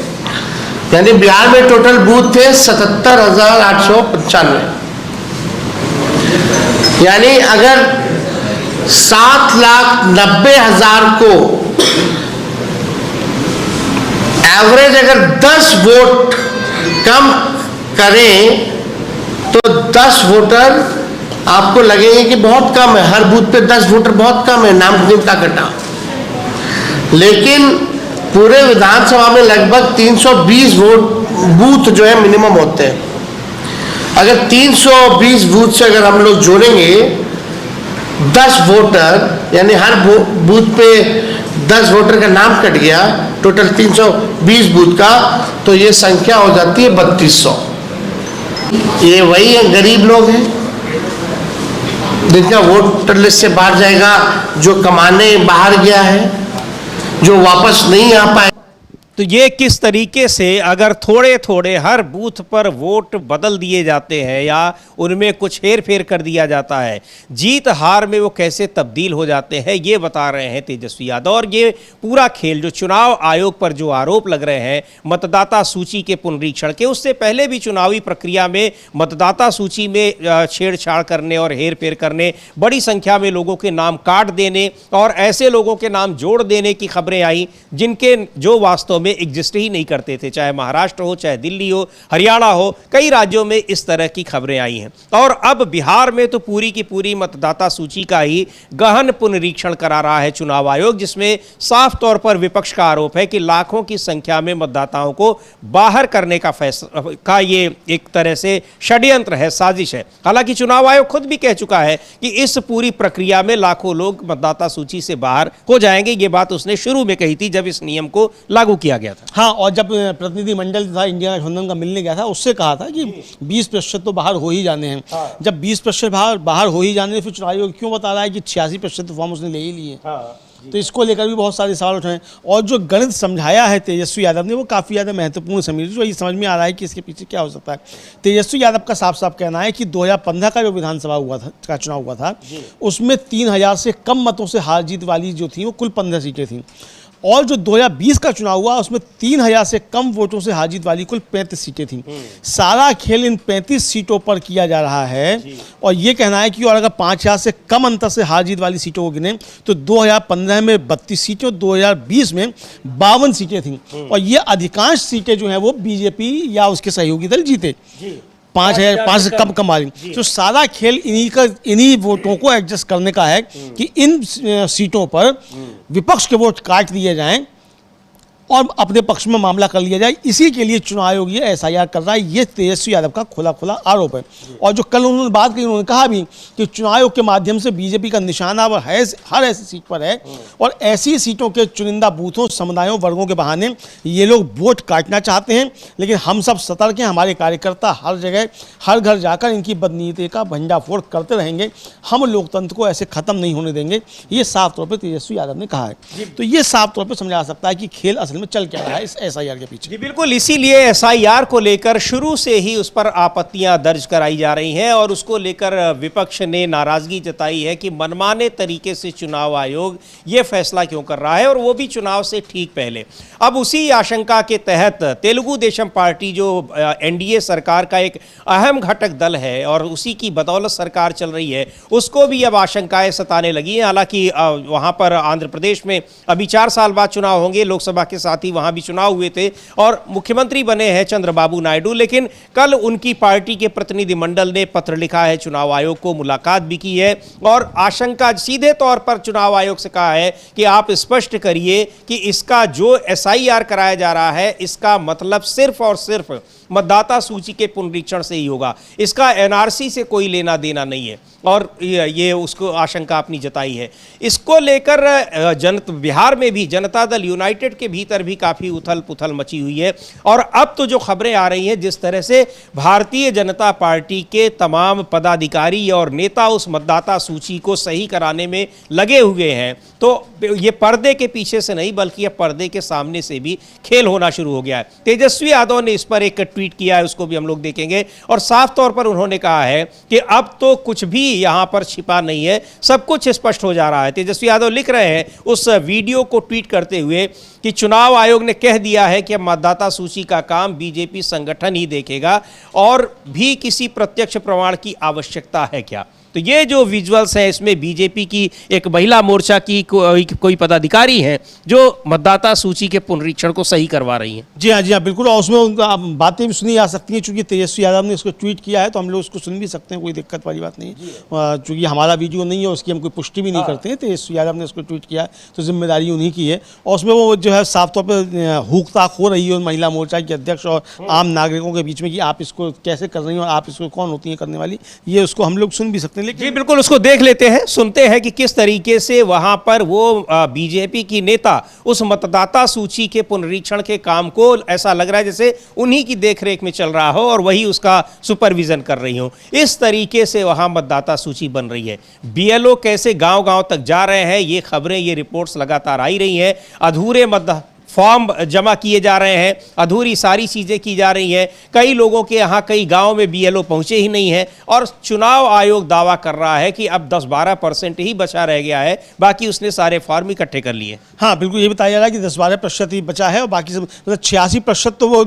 S8: यानी बिहार में टोटल बूथ थे 77,895। यानी अगर 7,90,000 को एवरेज अगर 10 वोट कम करें, तो 10 वोटर आपको लगेंगे कि बहुत कम है। हर बूथ पे 10 वोटर बहुत कम है, नाम का कटा। लेकिन पूरे विधानसभा में लगभग 320 बूथ जो है मिनिमम होते हैं। अगर 320 बूथ से अगर हम लोग जोड़ेंगे 10 वोटर, यानी हर बूथ पे 10 वोटर का नाम कट गया, टोटल 320 बूथ का, तो ये संख्या हो जाती है 3200। ये वही है, गरीब लोग हैं जिनका वोटर लिस्ट से बाहर जाएगा, जो कमाने बाहर गया है, जो वापस नहीं आ पाए।
S1: तो ये किस तरीके से अगर थोड़े थोड़े हर बूथ पर वोट बदल दिए जाते हैं या उनमें कुछ हेर फेर कर दिया जाता है, जीत हार में वो कैसे तब्दील हो जाते हैं, ये बता रहे हैं तेजस्वी यादव। और ये पूरा खेल जो चुनाव आयोग पर जो आरोप लग रहे हैं मतदाता सूची के पुनरीक्षण के, उससे पहले भी चुनावी प्रक्रिया में मतदाता सूची में छेड़छाड़ करने और हेर फेर करने, बड़ी संख्या में लोगों के नाम काट देने और ऐसे लोगों के नाम जोड़ देने की खबरें आई जिनके जो वास्तव में एग्जिस्ट ही नहीं करते थे, चाहे महाराष्ट्र हो, चाहे दिल्ली हो, हरियाणा हो, कई राज्यों में इस तरह की खबरें आई हैं। और अब बिहार में तो पूरी की पूरी मतदाता सूची का ही गहन पुनरीक्षण करा रहा है चुनाव आयोग, जिसमें साफ तौर पर विपक्ष का आरोप है कि लाखों की संख्या में मतदाताओं को बाहर करने का फैसला का ये एक तरह से षड्यंत्र है, साजिश है। हालांकि चुनाव आयोग खुद भी कह चुका है कि इस पूरी प्रक्रिया में लाखों लोग मतदाता सूची से बाहर हो जाएंगे। ये बात उसने शुरू में कही थी जब इस नियम को लागू किया गया था।
S2: हाँ, और जब प्रतिनिधिमंडल था इंडिया गठबंधन का मिलने गया था, उससे कहा था कि 20% तो बाहर हो ही जाने हैं। जब 20% बाहर हो ही जाने, फिर चुनाव आयोग क्यों बता रहा है कि 86% फॉर्म उसने ले ही लिए? तो इसको लेकर भी बहुत सारे सवाल उठाए। और जो गणित समझाया है तेजस्वी यादव ने, वो काफ़ी ज़्यादा महत्वपूर्ण समीर, जो ये समझ में आ रहा है कि इसके पीछे क्या हो सकता है। तेजस्वी यादव का साफ साफ कहना है कि 2015 का जो विधानसभा हुआ था, का चुनाव हुआ था, उसमें 3000 से कम मतों से हार जीत वाली जो थी वो कुल 15 सीटें थीं। और जो 2020 का चुनाव हुआ उसमें 3000 से कम वोटों से हार जीत वाली कुल 35 सीटें थीं। सारा खेल इन 35 सीटों पर किया जा रहा है। और ये कहना है कि और अगर 5000 से कम अंतर से हार जीत वाली सीटों को गिने तो 2015 में 32 सीटें और 2020 में 52 सीटें थीं। और ये अधिकांश सीटें जो हैं वो बीजेपी या उसके सहयोगी दल जीते। 5,000 से कम वाली। तो सारा खेल इन्हीं वोटों को एडजस्ट करने का है कि इन सीटों पर विपक्ष के वोट काट दिए जाएं और अपने पक्ष में मामला कर लिया जाए। इसी के लिए चुनाव आयोग ये एसआईआर कर रहा है। ये तेजस्वी यादव का खुला खुला आरोप है। और जो कल उन्होंने बात की, उन्होंने कहा भी कि चुनाव आयोग के माध्यम से बीजेपी का निशाना अब हर ऐसी सीट पर है और ऐसी सीटों के चुनिंदा बूथों, समुदायों, वर्गों के बहाने ये लोग वोट काटना चाहते हैं। लेकिन हम सब सतर्क हैं, हमारे कार्यकर्ता हर जगह हर घर जाकर इनकी बदनीयती का भंडाफोड़ करते रहेंगे। हम लोकतंत्र को ऐसे खत्म नहीं होने देंगे। ये साफ तौर पर तेजस्वी यादव ने कहा है। तो ये साफ तौर पर समझा सकता है कि खेल में चल क्या रहा है इस एसआईआर के पीछे।
S1: जी बिल्कुल, इसीलिए एसआईआर को लेकर शुरू से ही उस पर आपत्तियां दर्ज कराई जा रही हैं और उसको लेकर विपक्ष ने नाराजगी जताई है कि मनमाने तरीके से चुनाव आयोग ये फैसला क्यों कर रहा है, और वो भी चुनाव से ठीक पहले। अब उसी आशंका के तहत तेलुगु देशम पार्टी जो एनडीए सरकार का एक अहम घटक दल है और उसी की बदौलत सरकार चल रही है, उसको भी अब आशंकाएं सताने लगी हैं। हालांकि वहां पर आंध्र प्रदेश में अभी 4 साल बाद चुनाव होंगे, लोकसभा के साथ ही वहां भी चुनाव हुए थे और मुख्यमंत्री बने हैं चंद्रबाबू नायडू। लेकिन कल उनकी पार्टी के प्रतिनिधिमंडल ने पत्र लिखा है चुनाव आयोग को, मुलाकात भी की है और आशंका सीधे तौर पर चुनाव आयोग से कहा है कि आप स्पष्ट करिए कि इसका जो SIR कराया जा रहा है इसका मतलब सिर्फ और सिर्फ मतदाता सूची के पुनरीक्षण से ही होगा, इसका NRC से कोई लेना देना नहीं है। और ये उसको आशंका अपनी जताई है। इसको लेकर बिहार में भी जनता दल यूनाइटेड के भीतर भी काफ़ी उथल पुथल मची हुई है। और अब तो जो खबरें आ रही हैं, जिस तरह से भारतीय जनता पार्टी के तमाम पदाधिकारी और नेता उस मतदाता सूची को सही कराने में लगे हुए हैं, तो ये पर्दे के पीछे से नहीं बल्कि ये पर्दे के सामने से भी खेल होना शुरू हो गया है। तेजस्वी यादव ने इस पर एक ट्वीट किया है, उसको भी हम लोग देखेंगे और साफ तौर पर उन्होंने कहा है कि अब तो कुछ भी यहां पर छिपा नहीं है, सब कुछ स्पष्ट हो जा रहा है। तेजस्वी यादव लिख रहे हैं उस वीडियो को ट्वीट करते हुए कि चुनाव आयोग ने कह दिया है कि अब मतदाता सूची का काम बीजेपी संगठन ही देखेगा और भी किसी प्रत्यक्ष प्रमाण की आवश्यकता है क्या। तो ये जो विजुअल्स हैं इसमें बीजेपी की एक महिला मोर्चा की कोई पदाधिकारी हैं जो मतदाता सूची के पुनरीक्षण को सही करवा रही हैं।
S2: जी हाँ बिल्कुल। और उसमें उनका बातें भी सुनी जा सकती हैं, चूंकि तेजस्वी यादव ने इसको ट्वीट किया है तो हम लोग उसको सुन भी सकते हैं, कोई दिक्कत वाली बात नहीं है। चूंकि हमारा वीडियो नहीं है उसकी हम कोई पुष्टि भी नहीं करते हैं, तेजस्वी यादव ने इसको ट्वीट किया है तो जिम्मेदारी उन्हीं की है। और उसमें वो जो है साफ तौर पर हुक ताक हो रही है महिला मोर्चा की अध्यक्ष और आम नागरिकों के बीच में कि आप इसको कैसे कर रही हो और आप इसको कौन होती हैं करने वाली, ये उसको हम लोग सुन भी सकते हैं।
S1: जी बिल्कुल, उसको देख लेते हैं, सुनते हैं कि किस तरीके से वहां पर वो बीजेपी की नेता उस मतदाता सूची के पुनरीक्षण के काम को ऐसा लग रहा है जैसे उन्हीं की देखरेख में चल रहा हो और वही उसका सुपरविजन कर रही हो। इस तरीके से वहां मतदाता सूची बन रही है। BLO कैसे गांव-गांव तक जा रहे हैं, ये खबरें, ये रिपोर्ट्स लगातार आई रही हैं। अधूरे फॉर्म जमा किए जा रहे हैं, अधूरी सारी चीज़ें की जा रही हैं। कई लोगों के यहाँ कई गांव में BLO पहुंचे ही नहीं है और चुनाव आयोग दावा कर रहा है कि अब 10-12% ही बचा रह गया है, बाकी उसने सारे फॉर्म इकट्ठे कर लिए।
S2: हाँ बिल्कुल, ये बताया जा रहा है कि 10-12% ही बचा है और बाकी सब 86% तो वो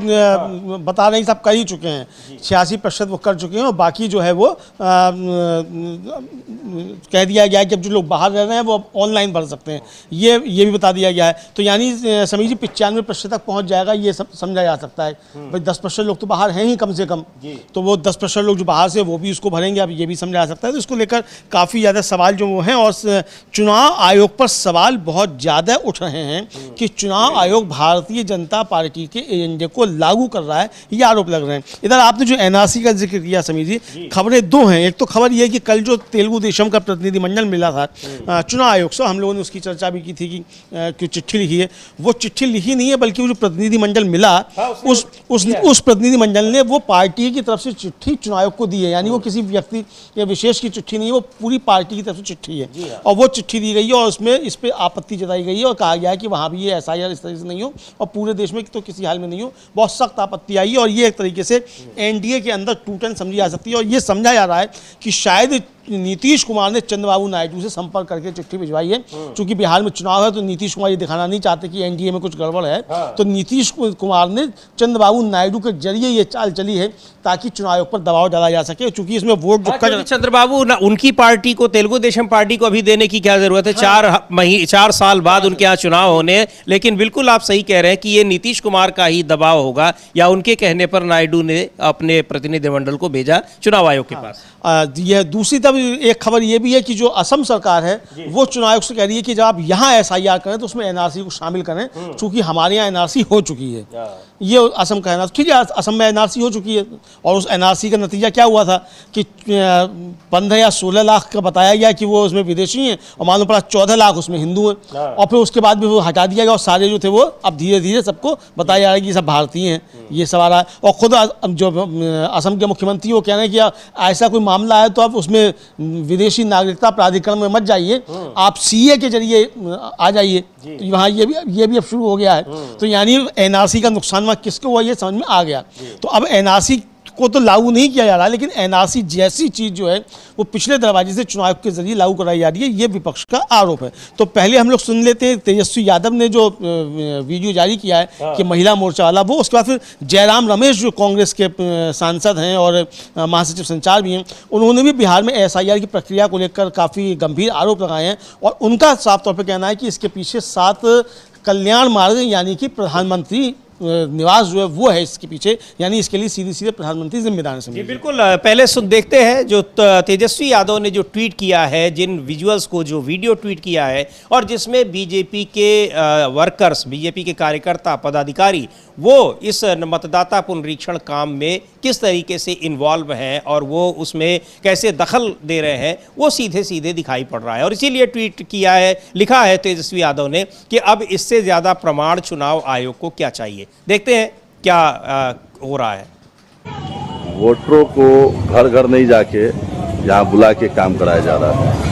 S2: बता रहे हैं सब कर ही चुके हैं, 86% वो कर चुके हैं और बाकी जो है वो कह दिया गया है कि अब जो लोग बाहर रह रहे हैं वो ऑनलाइन भर सकते हैं, ये भी बता दिया गया है। तो यानी समीर जी 95% तक पहुंच जाएगा, ये सब समझा जा सकता है। भाई 10% लोग तो बाहर हैं ही कम से कम, तो वो 10% लोग जो बाहर से वो भी उसको भरेंगे, अब ये भी समझा जा सकता है। तो इसको लेकर काफ़ी ज़्यादा सवाल जो वो हैं और चुनाव आयोग पर सवाल बहुत ज़्यादा उठ रहे हैं कि चुनाव आयोग भारतीय जनता पार्टी के एजेंडे को लागू कर रहा है, ये आरोप लग रहे हैं। इधर आपने जो NRC का जिक्र किया समीर जी, खबरें दो हैं। एक तो खबर ये है कि कल जो तेलुगु देशम का प्रतिनिधिमंडल मिला था चुनाव आयोग से, हम लोगों ने उसकी चर्चा भी की थी कि चिट्ठी लिखी है, वो चिट्ठी लिखी नहीं है बल्कि वो जो प्रतिनिधिमंडल मिला उस प्रतिनिधिमंडल ने वो पार्टी की तरफ से चिट्ठी चुनाव आयोग को दी है। यानी वो किसी व्यक्ति या विशेष की चिट्ठी नहीं है, वो पूरी पार्टी की तरफ से चिट्ठी है और वो चिट्ठी दी गई है और उसमें इस पर आपत्ति जताई गई है और कहा गया है कि वहाँ भी ये SIR इस तरह से नहीं हो और पूरे देश में तो किसी हाल में नहीं हो। बहुत सख्त आपत्ति आई है और ये एक तरीके से NDA के अंदर टूटन समझी जा सकती है और ये समझा जा रहा है कि शायद नीतीश कुमार ने चंद्रबाबू नायडू से संपर्क करके चिट्ठी भिजवाई है। चूंकि बिहार में चुनाव है तो नीतीश कुमार ये दिखाना नहीं चाहते कि NDA में कुछ गड़बड़ है, तो नीतीश कुमार ने चंद्रबाबू नायडू के जरिए ये चाल चली है ताकि चुनाव आयोग पर दबाव डाला जा सके। चूंकि इसमें वोट
S1: चंद्रबाबू उनकी पार्टी को, तेलुगु देशम पार्टी को अभी देने की क्या जरूरत है? 4 साल बाद उनके यहाँ चुनाव होने, लेकिन बिल्कुल आप सही कह रहे हैं कि ये नीतीश कुमार का ही दबाव होगा या उनके कहने पर नायडू ने अपने प्रतिनिधिमंडल को भेजा चुनाव आयोग के पास।
S2: यह दूसरी तरफ एक खबर ये भी है कि जो असम सरकार है वो चुनाव आयोग से कह रही है कि जब आप यहाँ SIR करें तो उसमें NRC को शामिल करें, चूंकि हमारे यहाँ NRC हो चुकी है। ये असम का NRC, ठीक है, असम में NRC हो चुकी है और उस NRC का नतीजा क्या हुआ था कि 15 या 16 लाख का बताया गया कि वो उसमें विदेशी हैं और मालूम पड़ा 14 लाख उसमें हिंदू हैं और फिर उसके बाद भी वो हटा दिया गया और सारे जो थे वो अब धीरे धीरे सबको बताया जा रहा है कि सब भारतीय हैं। ये सब आ रहा है और खुद जो असम के मुख्यमंत्री वो कह रहे हैं कि ऐसा कोई मामला है तो आप उसमें विदेशी नागरिकता प्राधिकरण में मत जाइए, आप CA के जरिए आ जाइए। तो वहाँ ये भी अब शुरू हो गया है। तो यानी NRC का नुकसान वहाँ किसको हुआ ये समझ में आ गया। तो अब NRC को तो लागू नहीं किया जा रहा, लेकिन NRC जैसी चीज़ जो है वो पिछले दरवाजे से चुनाव के जरिए लागू कराई जा रही है, ये विपक्ष का आरोप है। तो पहले हम लोग सुन लेते हैं तेजस्वी यादव ने जो वीडियो जारी किया है कि महिला मोर्चा वाला, वो उसके बाद फिर जयराम रमेश जो कांग्रेस के सांसद हैं और महासचिव संचार भी हैं, उन्होंने भी बिहार में SIR की प्रक्रिया को लेकर काफ़ी गंभीर आरोप लगाए हैं और उनका साफ तौर पर कहना है कि इसके पीछे 7 कल्याण मार्ग यानी कि प्रधानमंत्री निवास जो है वो है इसके पीछे, यानी इसके लिए सीधे सीधे प्रधानमंत्री जिम्मेदार हैं।
S1: जी बिल्कुल। पहले देखते हैं जो तेजस्वी यादव ने जो ट्वीट किया है, जिन विजुअल्स को, जो वीडियो ट्वीट किया है और जिसमें बीजेपी के वर्कर्स, बीजेपी के कार्यकर्ता, पदाधिकारी वो इस मतदाता पुनरीक्षण काम में किस तरीके से इन्वॉल्व हैं और वो उसमें कैसे दखल दे रहे हैं, वो सीधे सीधे दिखाई पड़ रहा है। और इसीलिए ट्वीट किया है, लिखा है तेजस्वी यादव ने कि अब इससे ज़्यादा प्रमाण चुनाव आयोग को क्या चाहिए। देखते हैं क्या हो रहा है।
S9: वोटरों को घर घर नहीं जाके यहाँ बुला के काम कराया जा रहा है।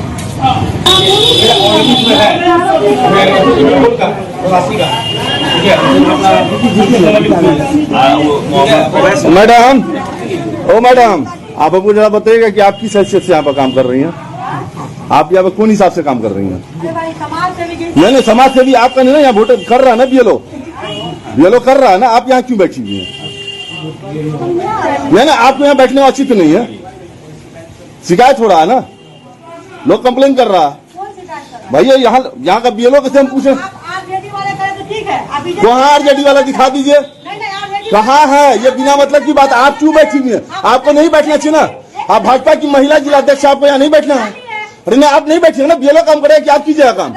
S9: मैडम, ओ मैडम, आप हमको जरा बताइएगा कि आप किस हैसियत से यहाँ पर काम कर रही हैं? आप यहाँ पर कौन हिसाब से काम कर रही हैं? नहीं, समाज सेवी आपका नहीं ना, यहाँ वोटर कर रहा है ना, बीएलओ कर रहा है ना, आप यहाँ क्यों बैठी हुई हैं? नहीं, आपको यहाँ बैठने का उचित नहीं है। शिकायत हो रहा है ना, लोग कंप्लेन कर रहा है। भैया यहाँ का बीएलओ कैसे हम पूछे? कहाँ आरजेडी वाला दिखा दीजिए, कहाँ है? ये बिना मतलब की बात, आप क्यों बैठी हुई है? आपको नहीं बैठना चाहिए ना, आप भाजपा की महिला जिला अध्यक्ष, आपको यहाँ नहीं बैठना है। अरे नहीं, आप नहीं बैठिए ना, बीएलओ काम करेगा कि आप कीजिएगा काम?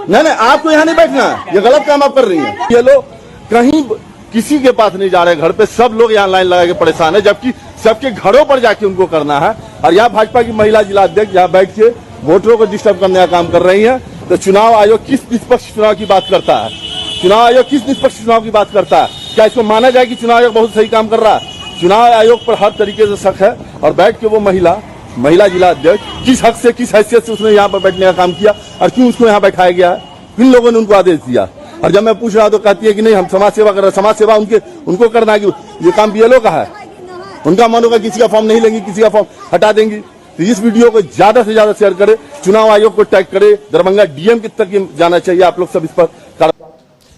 S9: नहीं, आपको यहाँ नहीं बैठना है, ये गलत काम आप कर रही हैं। बीएलओ कहीं किसी के पास नहीं जा रहे, घर पे सब लोग यहाँ लाइन लगा के परेशान है, जबकि सबके घरों पर जाके उनको करना है। और यहाँ भाजपा की महिला जिला अध्यक्ष यहाँ बैठ के वोटरों को डिस्टर्ब करने का काम कर रही है। तो चुनाव आयोग किस निष्पक्ष चुनाव की बात करता है? चुनाव आयोग किस निष्पक्ष चुनाव की बात करता है? क्या इसको माना जाए कि चुनाव आयोग बहुत सही काम कर रहा है? चुनाव आयोग पर हर तरीके से शक है। और बैठ के वो महिला जिला अध्यक्ष किस हक से, किस हैसियत से उसने यहाँ पर बैठने का काम किया और क्यों उसको यहाँ बैठाया गया है? किन लोगों ने उनको आदेश दिया? और जब मैं पूछ रहा तो कहती है कि नहीं, हम समाज सेवा कर रहे हैं। समाज सेवा उनको करना है कि ये काम बीएलओ का है, उनका मन होगा किसी का फॉर्म नहीं लेंगी, किसी का फॉर्म हटा देंगी। तो इस वीडियो को ज्यादा से ज्यादा शेयर करें, चुनाव आयोग को टैग करे, दरभंगा डीएम तक जाना चाहिए। आप लोग सब इस पर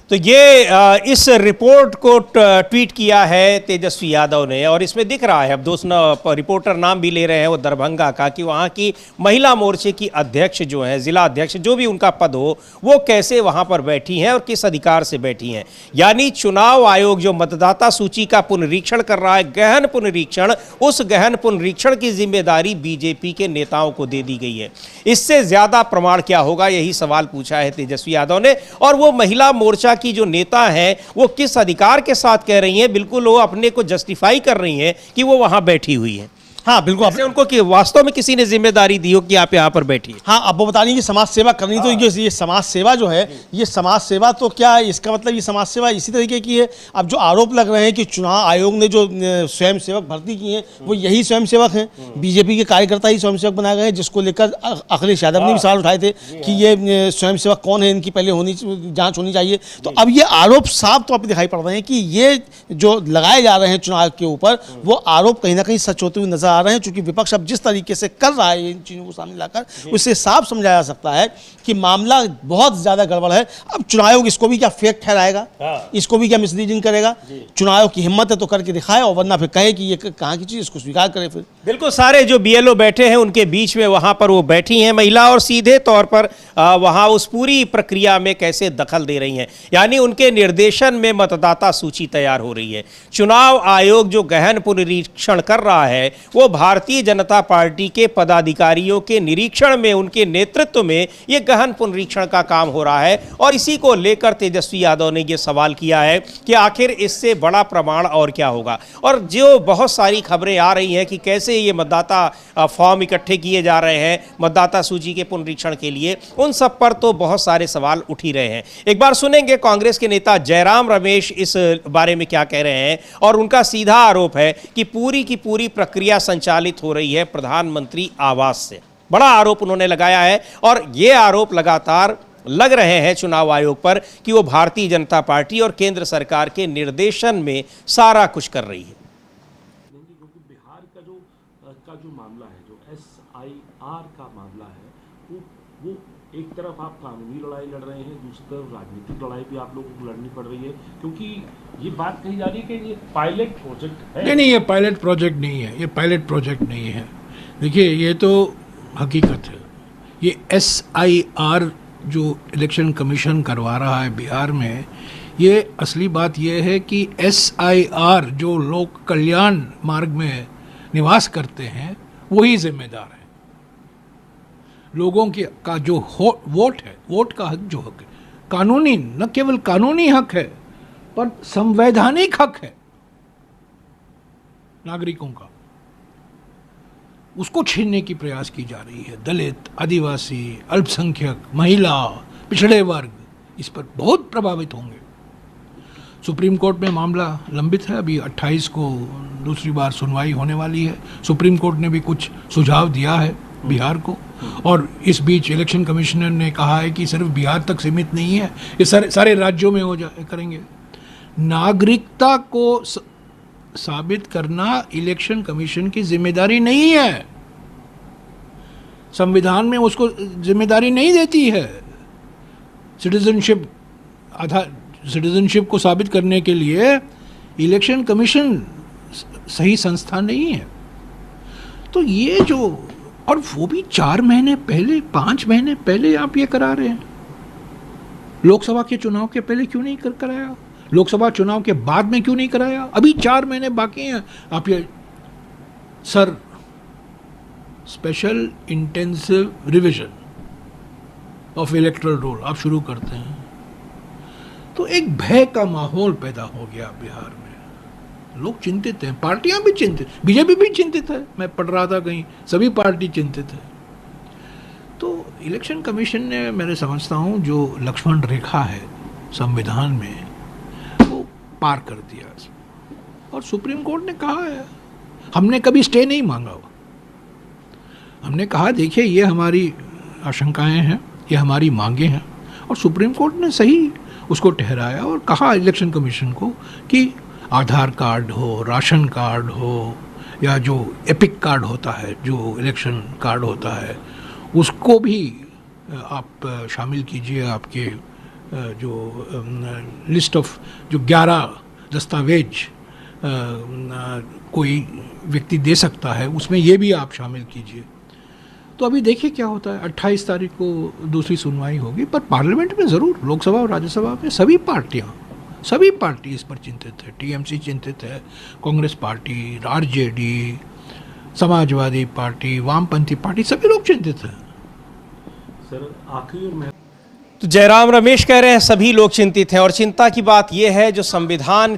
S1: तो ये इस रिपोर्ट को ट्वीट किया है तेजस्वी यादव ने और इसमें दिख रहा है, अब दोस्त रिपोर्टर नाम भी ले रहे हैं वो दरभंगा का, कि वहाँ की महिला मोर्चे की अध्यक्ष जो है, जिला अध्यक्ष, जो भी उनका पद हो, वो कैसे वहाँ पर बैठी हैं और किस अधिकार से बैठी हैं। यानी चुनाव आयोग जो मतदाता सूची का पुनरीक्षण कर रहा है, गहन पुनरीक्षण, उस गहन पुनरीक्षण की जिम्मेदारी बीजेपी के नेताओं को दे दी गई है। इससे ज्यादा प्रमाण क्या होगा, यही सवाल पूछा है तेजस्वी यादव ने। और वो महिला मोर्चा की जो नेता हैं वो किस अधिकार के साथ कह रही हैं, बिल्कुल वो अपने को जस्टिफाई कर रही हैं कि वो वहां बैठी हुई हैं।
S2: हाँ बिल्कुल,
S1: ऐसे उनको कि वास्तव में किसी ने जिम्मेदारी दी हो कि आप यहाँ पर बैठिए।
S2: हाँ, अब वो बता रही है कि समाज सेवा करनी, तो ये समाज सेवा जो है, ये समाज सेवा तो क्या है, इसका मतलब ये समाज सेवा इसी तरीके की है। अब जो आरोप लग रहे हैं कि चुनाव आयोग ने जो स्वयं सेवक भर्ती किए हैं वो यही स्वयं सेवक हैं, बीजेपी के कार्यकर्ता ही स्वयं सेवक बनाए गए हैं, जिसको लेकर अखिलेश यादव ने भी सवाल उठाए थे कि ये स्वयं सेवक कौन है, इनकी पहले जाँच होनी चाहिए। तो अब ये आरोप साफ तौर पर दिखाई पड़ रहे हैं कि ये जो लगाए जा रहे हैं चुनाव के ऊपर, वो आरोप कहीं ना कहीं सच होते हुए नजर आ रहे हैं। चूंकि विपक्ष अब जिस तरीके से कर रहा है इन चीज़ों को सामने लाकर, उससे साफ समझाया जा सकता है कि मामला बहुत ज़्यादा गड़बड़ है। अब चुनाव आयोग इसको भी क्या फेक ठहराएगा, इसको भी क्या मिसलीडिंग करेगा? चुनाव आयोग की हिम्मत है तो करके दिखाए, और वरना फिर कहे कि ये कहाँ की चीज़, इसको स्वीकार करे। फिर
S1: बिल्कुल सारे जो बीएलओ बैठे हैं उनके बीच में वहां पर वो बैठी हैं महिला, और सीधे तौर पर वहां उस पूरी प्रक्रिया में कैसे दखल दे रही हैं। यानी उनके निर्देशन में मतदाता सूची तैयार हो रही है। चुनाव आयोग जो गहन पुनरीक्षण कर रहा है वो भारतीय जनता पार्टी के पदाधिकारियों के निरीक्षण में, उनके नेतृत्व में ये गहन पुनरीक्षण का काम हो रहा है। और इसी को लेकर तेजस्वी यादव ने ये सवाल किया है कि आखिर इससे बड़ा प्रमाण और क्या होगा। और जो बहुत सारी खबरें आ रही हैं कि कैसे ये मतदाता फॉर्म इकट्ठे किए जा रहे हैं मतदाता सूची के पुनरीक्षण के लिए, उन सब पर तो बहुत सारे सवाल उठ ही रहे हैं। एक बार सुनेंगे कांग्रेस के नेता जयराम रमेश इस बारे में क्या कह रहे हैं। और उनका सीधा आरोप है कि पूरी की पूरी प्रक्रिया संचालित हो रही है प्रधानमंत्री आवास से। बड़ा आरोप उन्होंने लगाया है और ये आरोप लगातार लग रहे हैं चुनाव आयोग पर कि वो भारतीय जनता पार्टी और केंद्र सरकार के निर्देशन में सारा कुछ कर रही है।
S10: क्योंकि बिहार का जो मामला है, जो SIR का मामला है, वो एक तरफ आप कानूनी लड़ाई लड़ रहे हैं, दूसरी तरफ राजनीतिक लड़ाई भी आप लोगों को लड़नी पड़ रही है, क्योंकि ये बात कही जा रही है कि ये पायलट प्रोजेक्ट है।
S11: नहीं, ये पायलट प्रोजेक्ट नहीं है, ये पायलट प्रोजेक्ट नहीं है। देखिए, ये तो हकीकत है। ये SIR जो इलेक्शन कमीशन करवा रहा है बिहार में, ये असली बात ये है कि SIR जो लोक कल्याण मार्ग में निवास करते हैं वही जिम्मेदार है। लोगों की का जो वोट है, वोट का हक जो हक है, कानूनी, न केवल कानूनी हक है पर संवैधानिक हक है नागरिकों का, उसको छीनने की प्रयास की जा रही है। दलित, आदिवासी, अल्पसंख्यक, महिला, पिछड़े वर्ग इस पर बहुत प्रभावित होंगे। सुप्रीम कोर्ट में मामला लंबित है, अभी 28 को दूसरी बार सुनवाई होने वाली है। सुप्रीम कोर्ट ने भी कुछ सुझाव दिया है बिहार को, और इस बीच इलेक्शन कमिश्नर ने कहा है कि सिर्फ बिहार तक सीमित नहीं है, ये सारे राज्यों में हो जाए करेंगे। नागरिकता को साबित करना इलेक्शन कमीशन की जिम्मेदारी नहीं है, संविधान में उसको जिम्मेदारी नहीं देती है। सिटीजनशिप को साबित करने के लिए इलेक्शन कमीशन सही संस्था नहीं है। तो ये जो, और वो भी 4 महीने पहले, 5 महीने पहले आप ये करा रहे हैं। लोकसभा के चुनाव के पहले क्यों नहीं कराया? लोकसभा चुनाव के बाद में क्यों नहीं कराया? अभी 4 महीने बाकी हैं, आप ये sir special intensive revision of electoral roll आप शुरू करते हैं तो एक भय का माहौल पैदा हो गया बिहार में। लोग चिंतित हैं, पार्टियां भी चिंतित, बीजेपी भी चिंतित है, मैं पढ़ रहा था कहीं, सभी पार्टी चिंतित है। तो इलेक्शन कमीशन ने, मैं समझता हूं, जो लक्ष्मण रेखा है संविधान में वो पार कर दिया। और सुप्रीम कोर्ट ने कहा है, हमने कभी स्टे नहीं मांगा हुआ, हमने कहा देखिए ये हमारी आशंकाएं हैं, ये हमारी मांगे हैं, और सुप्रीम कोर्ट ने सही उसको ठहराया और कहा इलेक्शन कमीशन को कि आधार कार्ड हो, राशन कार्ड हो, या जो एपिक कार्ड होता है, जो इलेक्शन कार्ड होता है, उसको भी आप शामिल कीजिए आपके जो लिस्ट ऑफ जो 11 दस्तावेज कोई व्यक्ति दे सकता है, उसमें ये भी आप शामिल कीजिए। तो अभी देखिए क्या होता है। 28 तारीख को दूसरी सुनवाई होगी, पर पार्लियामेंट में ज़रूर, लोकसभा और राज्यसभा में सभी पार्टी इस पर चिंतित है। TMC चिंतित है, Congress party, RJD, Samajwadi party, वामपंथी पार्टी, सभी लोग चिंतित हैं।
S10: सर आखिरी और
S1: तो जयराम रमेश कह रहे हैं सभी लोग चिंतित हैं, और चिंता की बात यह है जो संविधान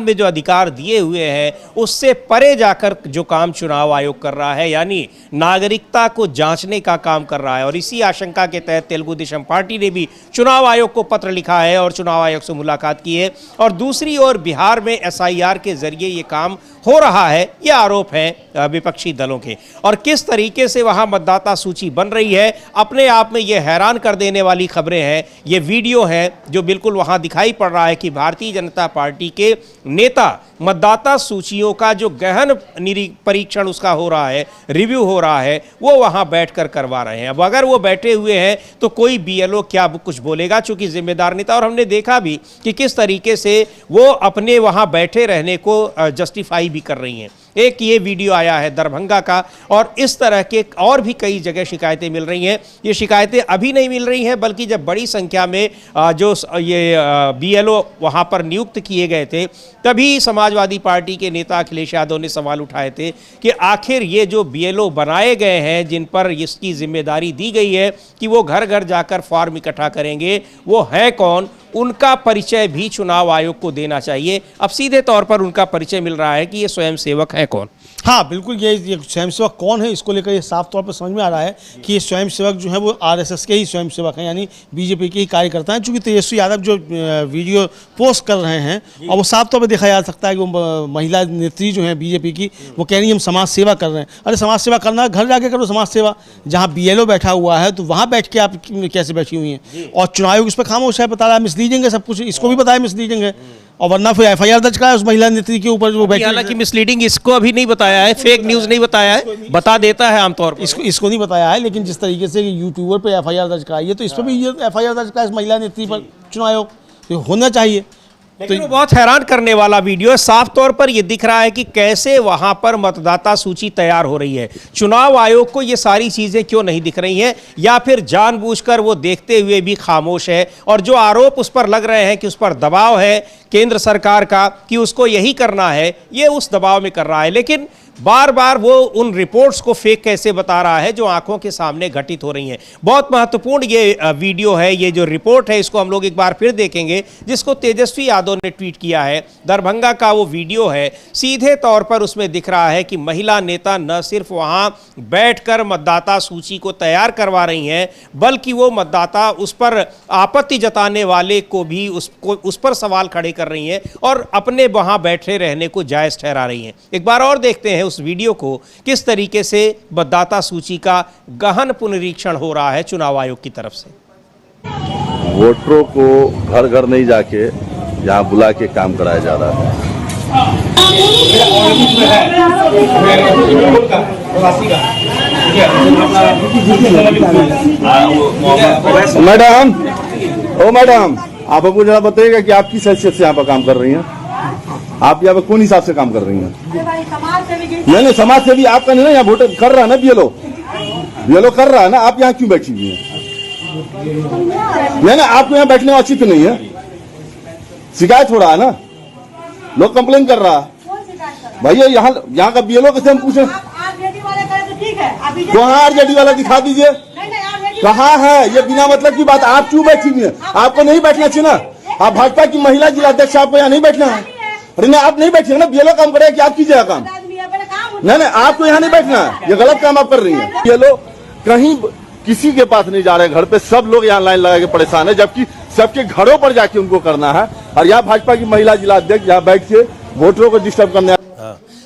S1: में जो अधिकार दिए हुए हैं उससे परे जाकर जो काम चुनाव आयोग कर रहा है, यानी नागरिकता को जांचने का काम कर रहा है। और इसी आशंका के तहत तेलुगु देशम पार्टी ने भी चुनाव आयोग को पत्र लिखा है और चुनाव आयोग से मुलाकात की है। और दूसरी ओर बिहार में SIR के जरिए ये काम हो रहा है, ये आरोप है विपक्षी दलों के। और किस तरीके से वहां मतदाता सूची बन रही है, अपने आप में ये हैरान कर देने वाली खबरें हैं। ये वीडियो है जो बिल्कुल वहां दिखाई पड़ रहा है कि भारतीय जनता पार्टी के नेता मतदाता सूचियों का जो गहन परीक्षण उसका हो रहा है, रिव्यू हो रहा है, वो वहां बैठकर करवा रहे हैं। अब अगर वो बैठे हुए हैं तो कोई BLO क्या कुछ बोलेगा, चूंकि जिम्मेदार नेता, और हमने देखा भी कि किस तरीके से वो अपने वहां बैठे रहने को जस्टिफाई भी कर रही हैं। एक ये वीडियो आया है दरभंगा का, और इस तरह के और भी कई जगह शिकायतें मिल रही हैं। ये शिकायतें अभी नहीं मिल रही हैं, बल्कि जब बड़ी संख्या में जो ये BLO वहाँ पर नियुक्त किए गए थे, तभी समाजवादी पार्टी के नेता अखिलेश यादव ने सवाल उठाए थे कि आखिर ये जो BLO बनाए गए हैं, जिन पर इसकी जिम्मेदारी दी गई है कि वो घर घर जाकर फॉर्म इकट्ठा करेंगे, वो हैं कौन, उनका परिचय भी चुनाव आयोग को देना चाहिए। अब सीधे तौर पर उनका परिचय मिल रहा है कि ये स्वयंसेवक है कौन।
S2: हाँ बिल्कुल, ये स्वयंसेवक कौन है इसको लेकर ये साफ तौर पर समझ में आ रहा है कि ये स्वयंसेवक जो है वो RSS के ही स्वयंसेवक हैं, यानी बीजेपी के ही कार्यकर्ता हैं। चूंकि तेजस्वी यादव जो वीडियो पोस्ट कर रहे हैं, और वो साफ तौर पर देखा जा सकता है कि वो महिला नेत्री जो है बीजेपी की, वो कह रही है हम समाज सेवा कर रहे हैं। अरे समाज सेवा करना है, घर जाके करो समाज सेवा। जहाँ BLO बैठा हुआ है तो वहाँ बैठ के आप कैसे बैठी हुई हैं? और चुनाव आयोग इस पर खामोश है, बता रहा है मिसलीडिंग है सब कुछ, इसको भी पता है मिसलीडिंग है, और वरना फिर FIR दर्ज करा है उस महिला नेत्री के ऊपर जो बैठी।
S1: हालांकि मिसलीडिंग इसको अभी नहीं बताया है, फेक न्यूज़ नहीं बताया है, बता देता है आमतौर पर।
S2: इसको नहीं बताया है, लेकिन जिस तरीके से यूट्यूबर पे FIR दर्ज कराई है, तो इस पर भी FIR दर्ज करा इस महिला नेत्री पर चुनाव आयोग, तो होना चाहिए।
S1: लेकिन वो बहुत हैरान करने वाला वीडियो है। साफ तौर पर यह दिख रहा है कि कैसे वहां पर मतदाता सूची तैयार हो रही है। चुनाव आयोग को ये सारी चीजें क्यों नहीं दिख रही हैं, या फिर जानबूझकर वो देखते हुए भी खामोश है, और जो आरोप उस पर लग रहे हैं कि उस पर दबाव है केंद्र सरकार का कि उसको यही करना है, ये उस दबाव में कर रहा है। लेकिन बार बार वो उन रिपोर्ट्स को फेक कैसे बता रहा है जो आंखों के सामने घटित हो रही हैं। बहुत महत्वपूर्ण ये वीडियो है, ये जो रिपोर्ट है इसको हम लोग एक बार फिर देखेंगे, जिसको तेजस्वी यादव ने ट्वीट किया है। दरभंगा का वो वीडियो है। सीधे तौर पर उसमें दिख रहा है कि महिला नेता न सिर्फ वहां बैठकर मतदाता सूची को तैयार करवा रही हैं, बल्कि वो मतदाता उस पर आपत्ति जताने वाले को भी उस पर सवाल खड़े कर रही हैं और अपने वहां बैठे रहने को जायज ठहरा रही हैं। एक बार और देखते हैं उस वीडियो को, किस तरीके से मतदाता सूची का गहन पुनरीक्षण हो रहा है चुनाव आयोग की तरफ से।
S9: वोटरों को घर घर नहीं जाके यहाँ बुला के काम कराया जा रहा है। मैडम, ओ मैडम, आप हमको जरा बताइएगा कि आप किस हैसियत से यहाँ पर काम कर रही हैं? आप यहाँ पे कौन हिसाब से काम कर रही हैं? नहीं, समाज सेवी आपका नहीं ना, यहाँ वोट कर रहा है ना, बीएलओ कर रहा है ना, आप यहाँ क्यों बैठी हुई हैं? नहीं, आपको यहाँ बैठने में उचित नहीं है। शिकायत हो रहा है ना, लोग कंप्लेन कर रहा है। भैया यहाँ का बीएलओ कैसे हम पूछे? कहाँ आरजेडी वाला दिखा दीजिए, कहाँ है? ये बिना मतलब की बात, आप क्यों बैठी हुई है? आपको नहीं बैठना चाहिए ना। आप भाजपा की महिला जिला अध्यक्ष, आपको यहाँ नहीं बैठना है। अरे नहीं, आप नहीं बैठिए ना, बीएलओ काम करेगा कि आप कीजिएगा काम? नहीं, आपको यहाँ नहीं बैठना है, ये गलत काम आप कर रही हैं। बीएलओ कहीं किसी के पास नहीं जा रहे, घर पे सब लोग यहाँ लाइन लगा के परेशान है, जबकि सबके घरों पर जाके उनको करना है। और यहाँ भाजपा की महिला जिला अध्यक्ष यहाँ बैठ के वोटरों को डिस्टर्ब करने।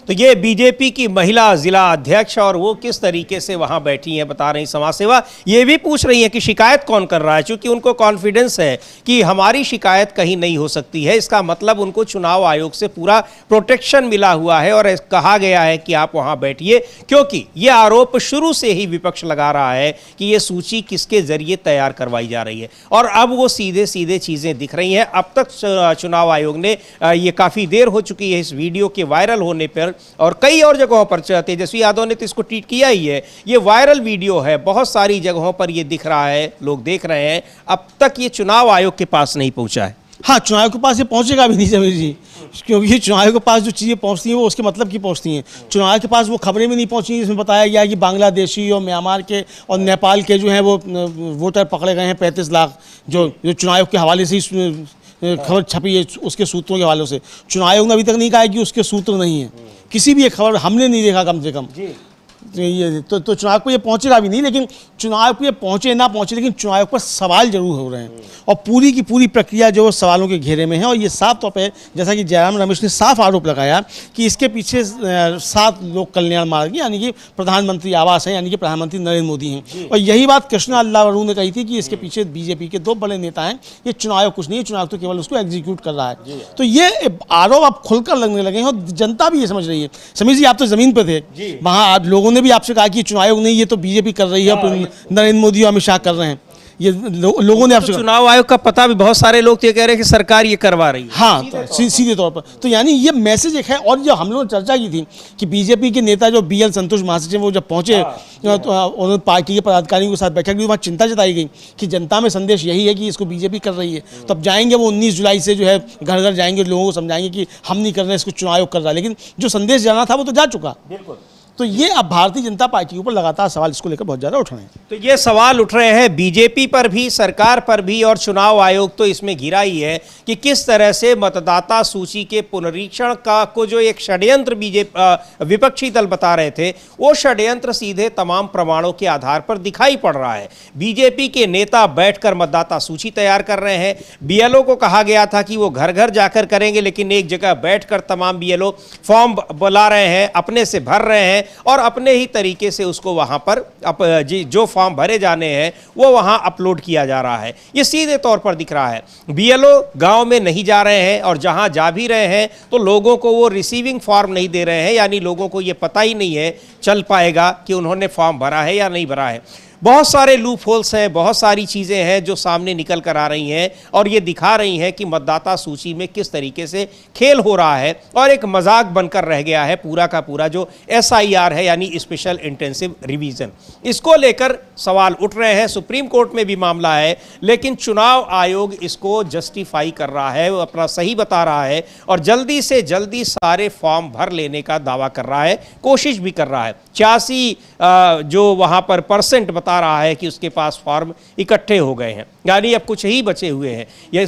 S1: तो ये बीजेपी की महिला जिला अध्यक्ष, और वो किस तरीके से वहां बैठी हैं, बता रही समाज सेवा। ये भी पूछ रही हैं कि शिकायत कौन कर रहा है, क्योंकि उनको कॉन्फिडेंस है कि हमारी शिकायत कहीं नहीं हो सकती है। इसका मतलब उनको चुनाव आयोग से पूरा प्रोटेक्शन मिला हुआ है और कहा गया है कि आप वहां बैठिए, क्योंकि ये आरोप शुरू से ही विपक्ष लगा रहा है कि ये सूची किसके जरिए तैयार करवाई जा रही है, और अब वो सीधे सीधे चीजें दिख रही हैं। अब तक चुनाव आयोग ने, ये काफी देर हो चुकी है इस वीडियो के वायरल होने पर, और कई और जगहों पर, तेजस्वी यादव ने तो इसको ट्वीट किया ही है, ये वायरल वीडियो है, बहुत सारी जगहों पर ये दिख रहा है, लोग देख रहे हैं। अब तक ये चुनाव आयोग के पास नहीं पहुंचा है।
S2: हाँ, चुनाव आयोग के पास ये पहुंचेगा भी नहीं समीर जी, क्योंकि चुनाव आयोग के पास जो चीज़ें पहुंचती हैं वो उसके मतलब की पहुंचती हैं। चुनाव आयोग के पास वो खबरें भी नहीं पहुंची जिसमें बताया गया कि बांग्लादेशी और म्यांमार के और नेपाल के जो हैं वो वोटर पकड़े गए हैं 35 लाख, जो चुनाव आयोग के हवाले से खबर छपी है, उसके सूत्रों के हवाले से। चुनाव आयोग ने अभी तक नहीं कहा कि उसके सूत्र नहीं है, किसी भी एक खबर हमने नहीं देखा कम से कम। ये तो चुनाव को ये पहुंचेगा भी नहीं, लेकिन चुनाव को ये पहुंचे ना पहुंचे, लेकिन चुनाव पर सवाल जरूर हो रहे हैं, और पूरी की पूरी प्रक्रिया जो सवालों के घेरे में है। और ये साफ तौर पे, जैसा कि जयराम रमेश ने साफ आरोप लगाया कि इसके पीछे 7 लोक कल्याण मार्ग यानी कि प्रधानमंत्री आवास है, यानी कि प्रधानमंत्री नरेंद्र मोदी हैं। और यही बात कृष्णा अल्लावरू ने कही थी कि इसके पीछे बीजेपी के 2 बड़े नेता हैं, ये चुनाव आयोग कुछ नहीं है, चुनाव तो केवल उसको एग्जीक्यूट कर रहा है। तो ये आरोप अब खुलकर लगने लगे हैं और जनता भी ये समझ रही है। समीर जी, आप तो जमीन पर थे, वहाँ लोगों ने भी आपसे कहा कि चुनाव आयोग नहीं, ये तो बीजेपी कर रही है, नरेंद्र मोदी और अमित शाह कर रहे हैं। ये लोगों ने आपसे,
S1: चुनाव आयोग का पता भी बहुत सारे लोग ये कह रहे हैं कि सरकार ये करवा रही है।
S2: हाँ, तो सीधे तौर पर तो यानी ये मैसेज एक है। और जो हम लोगों ने चर्चा की थी कि बीजेपी के नेता जो BL संतोष महासचिव, वो जब पहुंचे तो उन्होंने पार्टी के पदाधिकारियों के साथ बैठक की, वहाँ चिंता जताई गई कि जनता में संदेश यही है कि इसको बीजेपी कर रही है। तो अब जाएंगे वो 19 जुलाई से जो है घर घर जाएंगे, लोगों को समझाएंगे कि हम नहीं कर रहे, इसको चुनाव आयोग कर रहा है। लेकिन जो संदेश जाना था वो तो जा चुका। बिल्कुल। तो ये अब भारतीय जनता पार्टी के ऊपर लगातार सवाल इसको लेकर बहुत ज़्यादा उठ रहे हैं।
S1: तो ये सवाल उठ रहे हैं बीजेपी पर भी, सरकार पर भी, और चुनाव आयोग तो इसमें घिरा ही है कि किस तरह से मतदाता सूची के पुनरीक्षण का को जो एक षड्यंत्र विपक्षी दल बता रहे थे, वो षड्यंत्र सीधे तमाम प्रमाणों के आधार पर दिखाई पड़ रहा है। बीजेपी के नेता बैठकर मतदाता सूची तैयार कर रहे हैं। BLO को कहा गया था कि वो घर घर जाकर करेंगे, लेकिन एक जगह बैठकर तमाम BLO फॉर्म बुला रहे हैं, अपने से भर रहे हैं और अपने ही तरीके से उसको वहां पर जो फॉर्म भरे जाने हैं वो वहां अपलोड किया जा रहा है। ये सीधे तौर पर दिख रहा है। BLO गांव में नहीं जा रहे हैं, और जहां जा भी रहे हैं तो लोगों को वो रिसीविंग फॉर्म नहीं दे रहे हैं, यानी लोगों को ये पता ही नहीं है चल पाएगा कि उन्होंने फॉर्म भरा है या नहीं भरा है। बहुत सारे लूप होल्स हैं, बहुत सारी चीज़ें हैं जो सामने निकल कर आ रही हैं और ये दिखा रही हैं कि मतदाता सूची में किस तरीके से खेल हो रहा है और एक मजाक बनकर रह गया है पूरा का पूरा जो SIR है, यानी स्पेशल इंटेंसिव रिवीजन। इसको लेकर सवाल उठ रहे हैं, सुप्रीम कोर्ट में भी मामला है, लेकिन चुनाव आयोग इसको जस्टिफाई कर रहा है, वो अपना सही बता रहा है और जल्दी से जल्दी सारे फॉर्म भर लेने का दावा कर रहा है, कोशिश भी कर रहा है। 86 जो वहां पर % बता रहा है कि उसके पास फॉर्म इकट्ठे हो गए हैं, यानी अब कुछ ही बचे हुए हैं। ये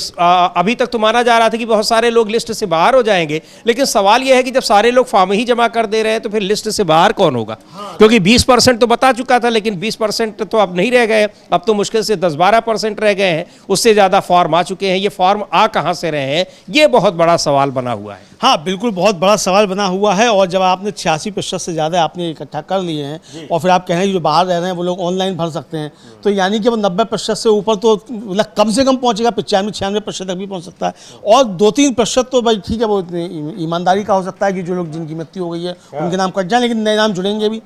S1: अभी तक तो माना जा रहा था कि बहुत सारे लोग लिस्ट से बाहर हो जाएंगे, लेकिन सवाल यह है कि जब सारे लोग फॉर्म ही जमा कर दे रहे हैं तो फिर लिस्ट से बाहर कौन होगा? क्योंकि 20% तो बता चुका था, लेकिन 20% तो अब नहीं रह गए, अब तो मुश्किल से 10-12% रह गए हैं, उससे ज़्यादा फॉर्म आ चुके हैं। ये फॉर्म आ कहाँ से रहे हैं, ये बहुत बड़ा सवाल बना हुआ है।
S2: हाँ बिल्कुल, बहुत बड़ा सवाल बना हुआ है। और जब आपने 86% से ज़्यादा आपने इकट्ठा कर लिए हैं और फिर आप कह रहे हैं जो बाहर रह रहे हैं वो लोग ऑनलाइन भर सकते हैं, तो यानी कि वो 90% से ऊपर तो मतलब कम से कम पहुंचेगा, 95-96% तक भी पहुंच सकता है। और 2-3% तो भाई ठीक है, वो ईमानदारी का हो सकता है कि जो लोग जिनकी मृत्यु हो गई है उनके नाम कट जाए, लेकिन नए नाम जुड़ेंगे भी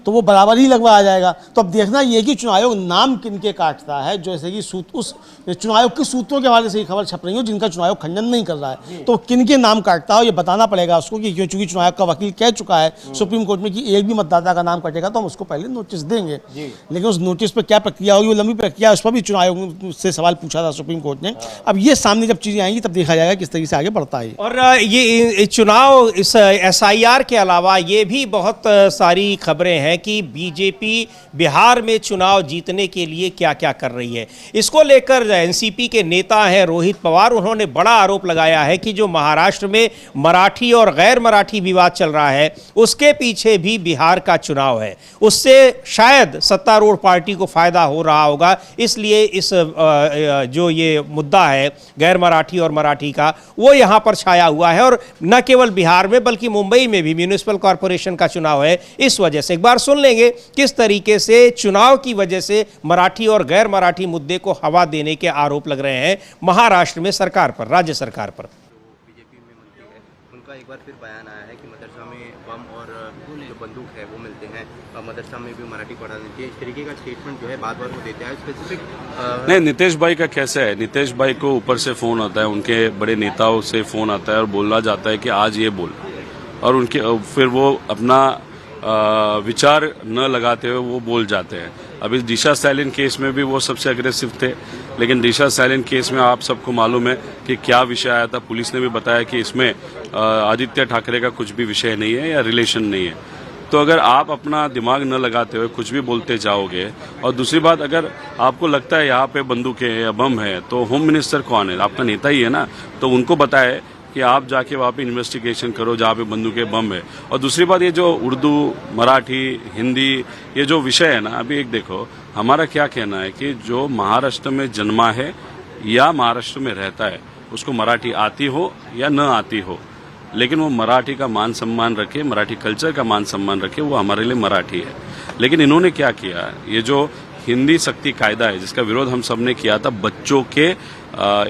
S2: तो वो बराबर ही लगवा आ जाएगा। तो अब देखना ये कि चुनाव आयोग नाम किनके काटता है, जैसे कि उस चुनाव आयोग के सूत्रों के हवाले से ये खबर छप रही हो जिनका चुनाव आयोग खंडन नहीं कर रहा है, तो किनके नाम काटता है ये बताना पड़ेगा उसको कि चूंकि चुनाव आयोग का वकील कह चुका है सुप्रीम कोर्ट में कि एक भी मतदाता का नाम कटेगा तो हम उसको पहले नोटिस देंगे, लेकिन उस नोटिस पर क्या प्रक्रिया होगी, वो लंबी प्रक्रिया, उस पर भी चुनाव आयोग से सवाल पूछा था सुप्रीम कोर्ट ने। अब ये सामने जब चीज़ें आएंगी तब देखा जाएगा किस तरीके से आगे बढ़ता है।
S1: और ये चुनाव इस SIR के अलावा ये भी बहुत सारी खबरें हैं कि बीजेपी बिहार में चुनाव जीतने के लिए क्या क्या कर रही है। इसको लेकर NCP के नेता हैं रोहित पवार, उन्होंने बड़ा आरोप लगाया है कि जो महाराष्ट्र में मराठी और गैर मराठी विवाद चल रहा है उसके पीछे भी बिहार का चुनाव है, उससे शायद सत्तारूढ़ पार्टी को फायदा हो रहा होगा, इसलिए इस जो ये मुद्दा है गैर मराठी और मराठी का वो यहाँ पर छाया हुआ है। और न केवल बिहार में बल्कि मुंबई में भी म्यूनिसिपल कॉरपोरेशन का चुनाव है। इस वजह से एक बार सुन लेंगे किस तरीके से चुनाव की वजह से मराठी और गैर मराठी मुद्दे को हवा देने के आरोप लग रहे हैं महाराष्ट्र में सरकार पर, राज्य सरकार पर।
S12: बीजेपी में मंत्री है, उनका एक बार फिर बयान आया है कि मदरसा में बम और जो बंदूक है वो मिलते हैं, मदरसा में भी मराठी पढ़ा देती है, इस तरीके का स्टेटमेंट जो है बार बार वो देते हैं। स्पेसिफिक
S13: नहीं, नीतीश भाई का कैसे है, नीतीश भाई को ऊपर से फोन आता है, उनके बड़े नेताओं से फोन आता है और बोला जाता है कि आज ये बोल, और उनके फिर वो अपना विचार न लगाते हुए वो बोल जाते हैं। अभी दिशा सैलिन केस में भी वो सबसे अग्रेसिव थे, लेकिन दिशा सैलिन केस में आप सबको मालूम है कि क्या विषय आया था। पुलिस ने भी बताया कि इसमें आदित्य ठाकरे का कुछ भी विषय नहीं है या रिलेशन नहीं है। तो अगर आप अपना दिमाग न लगाते हुए कुछ भी बोलते जाओगे, और दूसरी बात अगर आपको लगता है यहाँ पे बंदूकें हैं या बम है, तो होम मिनिस्टर कौन है? आपका नेता ही है ना, तो उनको बताए कि आप जाके वहाँ पे इन्वेस्टिगेशन करो जहाँ पे बंदूकें बम है। और दूसरी बात, ये जो उर्दू, मराठी, हिंदी, ये जो विषय है ना, अभी एक देखो, हमारा क्या कहना है कि जो महाराष्ट्र में जन्मा है या महाराष्ट्र में रहता है उसको मराठी आती हो या न आती हो, लेकिन वो मराठी का मान सम्मान रखे, मराठी कल्चर का मान सम्मान रखे, वो हमारे लिए मराठी है। लेकिन इन्होंने क्या किया, ये जो हिंदी सक्ति कायदा है जिसका विरोध हम सब ने किया था बच्चों के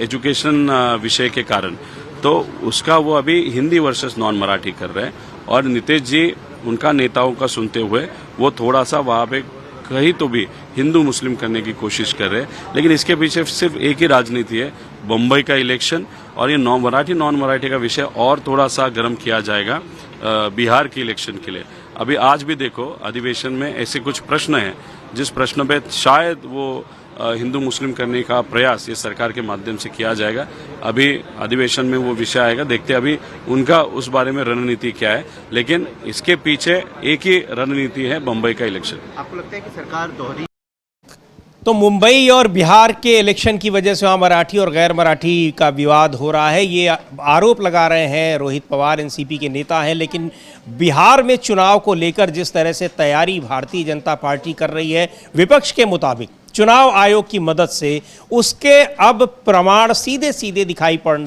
S13: एजुकेशन विषय के कारण, तो उसका वो अभी हिंदी वर्सेस नॉन मराठी कर रहे हैं। और नीतीश जी उनका नेताओं का सुनते हुए वो थोड़ा सा वहाँ पे कहीं तो भी हिंदू मुस्लिम करने की कोशिश कर रहे हैं, लेकिन इसके पीछे सिर्फ एक ही राजनीति है, बम्बई का इलेक्शन। और ये नॉन मराठी का विषय और थोड़ा सा गर्म किया जाएगा बिहार के इलेक्शन के लिए। अभी आज भी देखो अधिवेशन में ऐसे कुछ प्रश्न हैं जिस प्रश्न पे शायद वो हिंदू मुस्लिम करने का प्रयास ये सरकार के माध्यम से किया जाएगा। अभी अधिवेशन में वो विषय आएगा, देखते हैं अभी उनका उस बारे में रणनीति क्या है, लेकिन इसके पीछे एक ही रणनीति है, बम्बई का इलेक्शन।
S12: आपको लगता है कि सरकार दोहरी?
S1: तो मुंबई और बिहार के इलेक्शन की वजह से वहाँ मराठी और गैर मराठी का विवाद हो रहा है, ये आरोप लगा रहे हैं रोहित पवार, NCP के नेता हैं। लेकिन बिहार में चुनाव को लेकर जिस तरह से तैयारी भारतीय जनता पार्टी कर रही है, विपक्ष के मुताबिक चुनाव आयोग की मदद से, उसके अब प्रमाण सीधे सीधे दिखाई पड़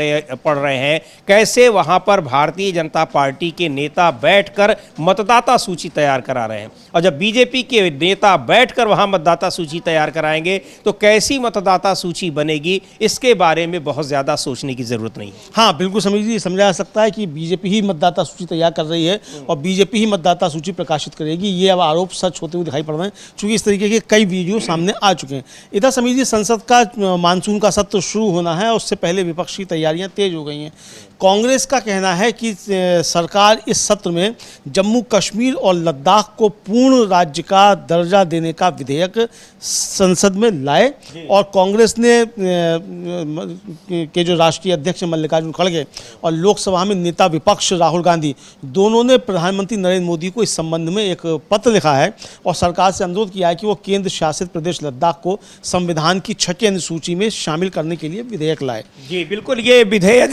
S1: रहे हैं। कैसे वहां पर भारतीय जनता पार्टी के नेता बैठकर मतदाता सूची तैयार करा रहे हैं, और जब बीजेपी के नेता बैठकर वहां मतदाता सूची तैयार कराएंगे तो कैसी मतदाता सूची बनेगी, इसके बारे में बहुत ज्यादा सोचने की जरूरत नहीं है।
S2: हाँ बिल्कुल समीर जी, समझा जा सकता है कि बीजेपी ही मतदाता सूची तैयार कर रही है और बीजेपी ही मतदाता सूची प्रकाशित करेगी। ये अब आरोप सच होते हुए दिखाई पड़ रहे हैं, चूंकि इस तरीके के कई वीडियो सामने आ चुके हैं। इधर समीर जी, संसद का मानसून का सत्र शुरू होना है और उससे पहले विपक्ष की तैयारियां तेज हो गई हैं। कांग्रेस का कहना है कि सरकार इस सत्र में जम्मू कश्मीर और लद्दाख को पूर्ण राज्य का दर्जा देने का विधेयक संसद में लाए, और कांग्रेस ने के जो राष्ट्रीय अध्यक्ष मल्लिकार्जुन खड़गे और लोकसभा में नेता विपक्ष राहुल गांधी दोनों ने प्रधानमंत्री नरेंद्र मोदी को इस संबंध में एक पत्र लिखा है और सरकार से अनुरोध किया है कि वो केंद्र शासित प्रदेश लद्दाख को संविधान की 6वीं अनुसूची में शामिल करने के लिए विधेयक लाए।
S1: जी बिल्कुल, ये विधेयक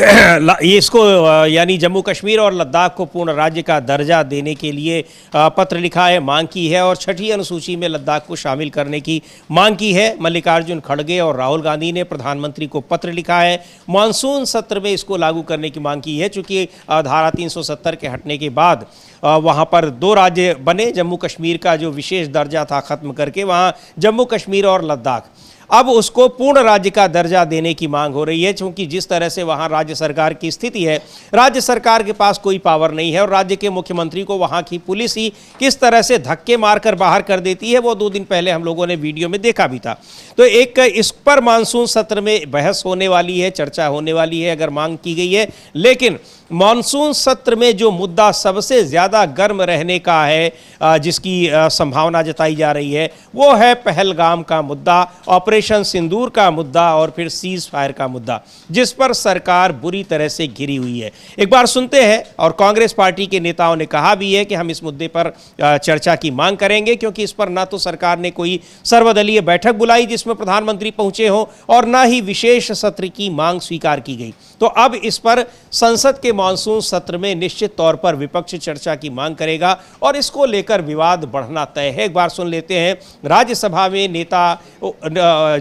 S1: इसको यानी जम्मू कश्मीर और लद्दाख को पूर्ण राज्य का दर्जा देने के लिए पत्र लिखा है, मांग की है, और 6वीं अनुसूची में लद्दाख को शामिल करने की मांग की है। मल्लिकार्जुन खड़गे और राहुल गांधी ने प्रधानमंत्री को पत्र लिखा है, मानसून सत्र में इसको लागू करने की मांग की है। चूंकि धारा 370 के हटने के बाद वहाँ पर 2 राज्य बने, जम्मू कश्मीर का जो विशेष दर्जा था खत्म करके वहाँ जम्मू कश्मीर और लद्दाख, अब उसको पूर्ण राज्य का दर्जा देने की मांग हो रही है। क्योंकि जिस तरह से वहाँ राज्य सरकार की स्थिति है, राज्य सरकार के पास कोई पावर नहीं है और राज्य के मुख्यमंत्री को वहाँ की पुलिस ही किस तरह से धक्के मारकर बाहर कर देती है, वो 2 दिन पहले हम लोगों ने वीडियो में देखा भी था। तो एक इस पर मानसून सत्र में बहस होने वाली है, चर्चा होने वाली है अगर मांग की गई है। लेकिन मानसून सत्र में जो मुद्दा सबसे ज़्यादा गर्म रहने का है, जिसकी संभावना जताई जा रही है, वो है पहलगाम का मुद्दा, ऑपरेशन सिंदूर का मुद्दा और फिर सीज फायर का मुद्दा, जिस पर सरकार बुरी तरह से घिरी हुई है। एक बार सुनते हैं, और कांग्रेस पार्टी के नेताओं ने कहा भी है कि हम इस मुद्दे पर चर्चा की मांग करेंगे, क्योंकि इस पर ना तो सरकार ने कोई सर्वदलीय बैठक बुलाई जिसमें प्रधानमंत्री पहुंचे हों, और ना ही विशेष सत्र की मांग स्वीकार की गई। तो अब इस पर संसद के मानसून सत्र में निश्चित तौर पर विपक्ष चर्चा की मांग करेगा और इसको लेकर विवाद बढ़ना तय है। एक बार सुन लेते हैं राज्यसभा में नेता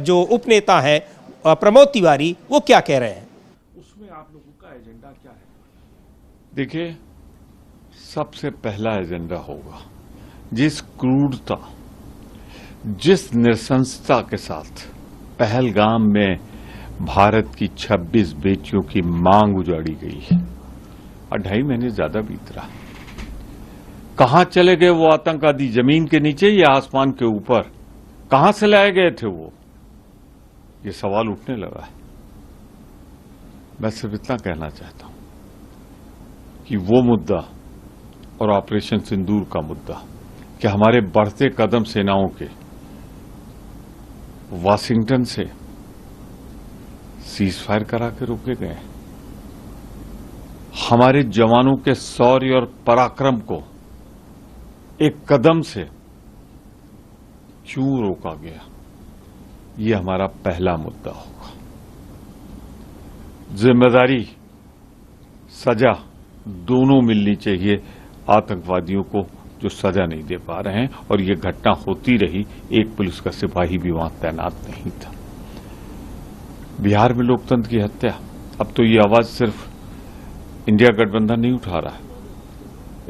S1: जो उपनेता हैं प्रमोद तिवारी, वो क्या कह रहे हैं।
S10: उसमें आप लोगों का एजेंडा क्या है?
S14: देखिए, सबसे पहला एजेंडा होगा जिस क्रूरता, जिस नृशंसता के साथ पहलगाम में भारत की 26 बेटियों की मांग उजाड़ी गई है, और 2.5 महीने ज्यादा बीत रहा। कहां चले गए वो आतंकवादी? जमीन के नीचे या आसमान के ऊपर? कहां से लाए गए थे वो? ये सवाल उठने लगा है। मैं सिर्फ इतना कहना चाहता हूं कि वो मुद्दा और ऑपरेशन सिंदूर का मुद्दा कि हमारे बढ़ते कदम सेनाओं के वाशिंगटन से सीज फायर करा के रोके गए, हमारे जवानों के शौर्य और पराक्रम को एक कदम से क्यों रोका गया, ये हमारा पहला मुद्दा होगा। जिम्मेदारी, सजा दोनों मिलनी चाहिए आतंकवादियों को जो सजा नहीं दे पा रहे हैं, और ये घटना होती रही, एक पुलिस का सिपाही भी वहां तैनात नहीं था। बिहार में लोकतंत्र की हत्या, अब तो ये आवाज सिर्फ इंडिया गठबंधन नहीं उठा रहा है,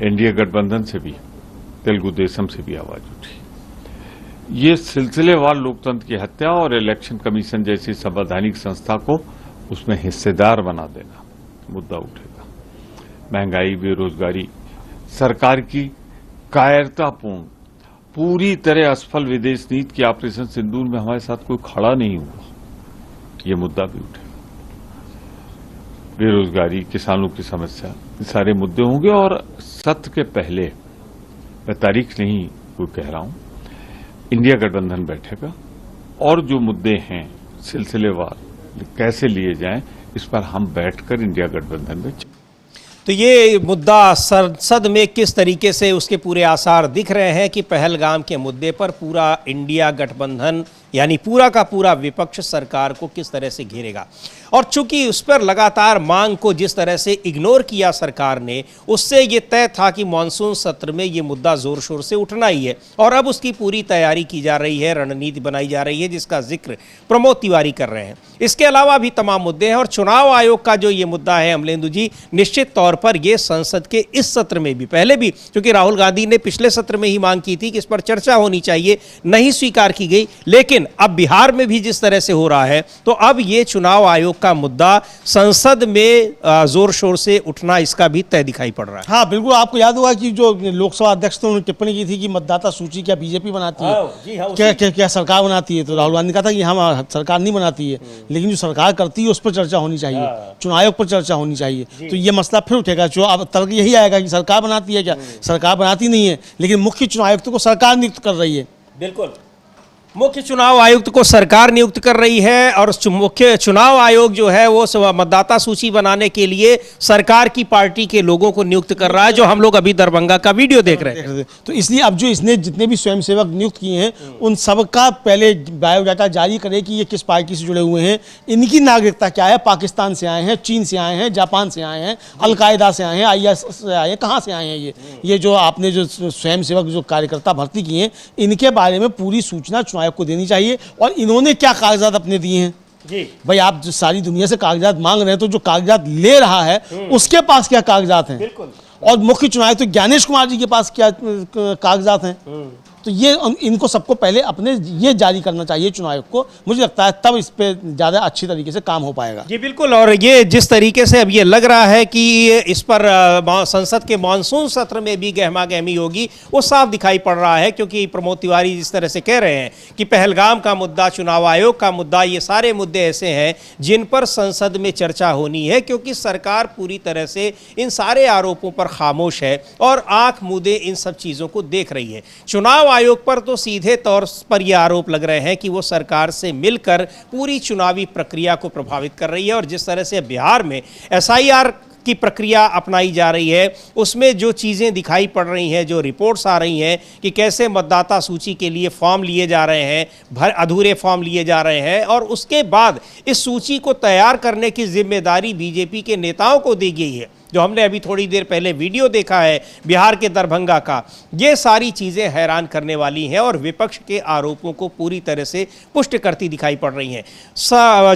S14: इंडिया गठबंधन से भी, तेलुगु देशम से भी आवाज उठी। ये सिलसिलेवार लोकतंत्र की हत्या और इलेक्शन कमीशन जैसी संवैधानिक संस्था को उसमें हिस्सेदार बना देना मुद्दा उठेगा। महंगाई, बेरोजगारी, सरकार की कायरतापूर्ण, पूरी तरह असफल विदेश नीति की ऑपरेशन सिंदूर में हमारे साथ कोई खड़ा नहीं हुआ, ये मुद्दा भी उठेगा। बेरोजगारी, किसानों की समस्या, ये सारे मुद्दे होंगे। और सत्र के पहले, मैं तारीख नहीं कोई कह रहा हूं, इंडिया गठबंधन बैठेगा और जो मुद्दे हैं सिलसिलेवार कैसे लिए जाएं, इस पर हम बैठकर इंडिया गठबंधन में।
S1: तो ये मुद्दा संसद में किस तरीके से उसके पूरे आसार दिख रहे हैं कि पहलगाम के मुद्दे पर पूरा इंडिया गठबंधन यानी पूरा का पूरा विपक्ष सरकार को किस तरह से घेरेगा। और चूंकि उस पर लगातार मांग को जिस तरह से इग्नोर किया सरकार ने, उससे ये तय था कि मानसून सत्र में ये मुद्दा जोर शोर से उठना ही है और अब उसकी पूरी तैयारी की जा रही है, रणनीति बनाई जा रही है, जिसका जिक्र प्रमोद तिवारी कर रहे हैं। इसके अलावा भी तमाम मुद्दे हैं और चुनाव आयोग का जो ये मुद्दा है अमलेंदु जी, निश्चित तौर पर ये संसद के इस सत्र में भी, पहले भी क्योंकि राहुल गांधी ने पिछले सत्र में ही मांग की थी कि इस पर चर्चा होनी चाहिए, नहीं स्वीकार की गई, लेकिन अब बिहार में भी जिस तरह से हो रहा है तो अब ये चुनाव आयोग का मुद्दा संसद में जोर शोर से उठना, इसका भी तय दिखाई पड़ रहा है।
S2: हाँ बिल्कुल, आपको याद होगा कि जो लोकसभा अध्यक्ष थे उन्होंने टिप्पणी की थी कि मतदाता सूची क्या बीजेपी बनाती है, क्या सरकार बनाती है। तो राहुल गांधी ने कहा था कि हम सरकार नहीं बनाती है, लेकिन जो सरकार करती है उस पर चर्चा होनी चाहिए, चुनाव आयोग पर चर्चा होनी चाहिए। तो ये मसला फिर उठेगा, जो अब तर्क यही आएगा कि सरकार बनाती है क्या, सरकार बनाती नहीं है, लेकिन मुख्य चुनाव आयुक्त को सरकार नियुक्त कर रही है।
S1: बिल्कुल, मुख्य चुनाव आयुक्त को सरकार नियुक्त कर रही है और मुख्य चुनाव आयोग जो है वो मतदाता सूची बनाने के लिए सरकार की पार्टी के लोगों को नियुक्त कर रहा है, जो हम लोग अभी दरभंगा का वीडियो देख रहे हैं।
S2: तो इसलिए अब जो इसने जितने भी स्वयंसेवक नियुक्त किए हैं उन सबका पहले बायोडाटा जारी करे कि ये किस पार्टी से जुड़े हुए हैं, इनकी नागरिकता क्या है, पाकिस्तान से आए हैं, चीन से आए हैं, जापान से आए हैं, अलकायदा से आए हैं, IS से आए हैं, कहाँ से आए हैं ये जो आपने जो स्वयंसेवक जो कार्यकर्ता भर्ती किए हैं, इनके बारे में पूरी सूचना चुनाव को देनी चाहिए। और इन्होंने क्या कागजात अपने दिए हैं जी भाई, आप जो सारी दुनिया से कागजात मांग रहे हैं तो जो कागजात ले रहा है उसके पास क्या कागजात हैं। बिल्कुल। और मुख्य चुनाव तो ज्ञानेश कुमार जी के पास क्या कागजात हैं। तो ये इनको सबको पहले अपने ये जारी करना चाहिए चुनाव आयोग को, मुझे लगता है तब इस पे ज़्यादा अच्छी तरीके से काम हो पाएगा।
S1: जी बिल्कुल, और ये जिस तरीके से अब ये लग रहा है कि इस पर संसद के मानसून सत्र में भी गहमा गहमी होगी, वो साफ दिखाई पड़ रहा है, क्योंकि प्रमोद तिवारी जिस तरह से कह रहे हैं कि पहलगाम का मुद्दा, चुनाव आयोग का मुद्दा, ये सारे मुद्दे ऐसे हैं जिन पर संसद में चर्चा होनी है, क्योंकि सरकार पूरी तरह से इन सारे आरोपों पर खामोश है और आंख मूंदे इन सब चीज़ों को देख रही है। चुनाव आयोग पर तो सीधे तौर पर यह आरोप लग रहे हैं कि वो सरकार से मिलकर पूरी चुनावी प्रक्रिया को प्रभावित कर रही है और जिस तरह से बिहार में SIR की प्रक्रिया अपनाई जा रही है, उसमें जो चीज़ें दिखाई पड़ रही हैं, जो रिपोर्ट्स आ रही हैं कि कैसे मतदाता सूची के लिए फॉर्म लिए जा रहे हैं, अधूरे फॉर्म लिए जा रहे हैं और उसके बाद इस सूची को तैयार करने की जिम्मेदारी बीजेपी के नेताओं को दी गई है, जो हमने अभी थोड़ी देर पहले वीडियो देखा है बिहार के दरभंगा का। ये सारी चीज़ें हैरान करने वाली हैं और विपक्ष के आरोपों को पूरी तरह से पुष्ट करती दिखाई पड़ रही हैं।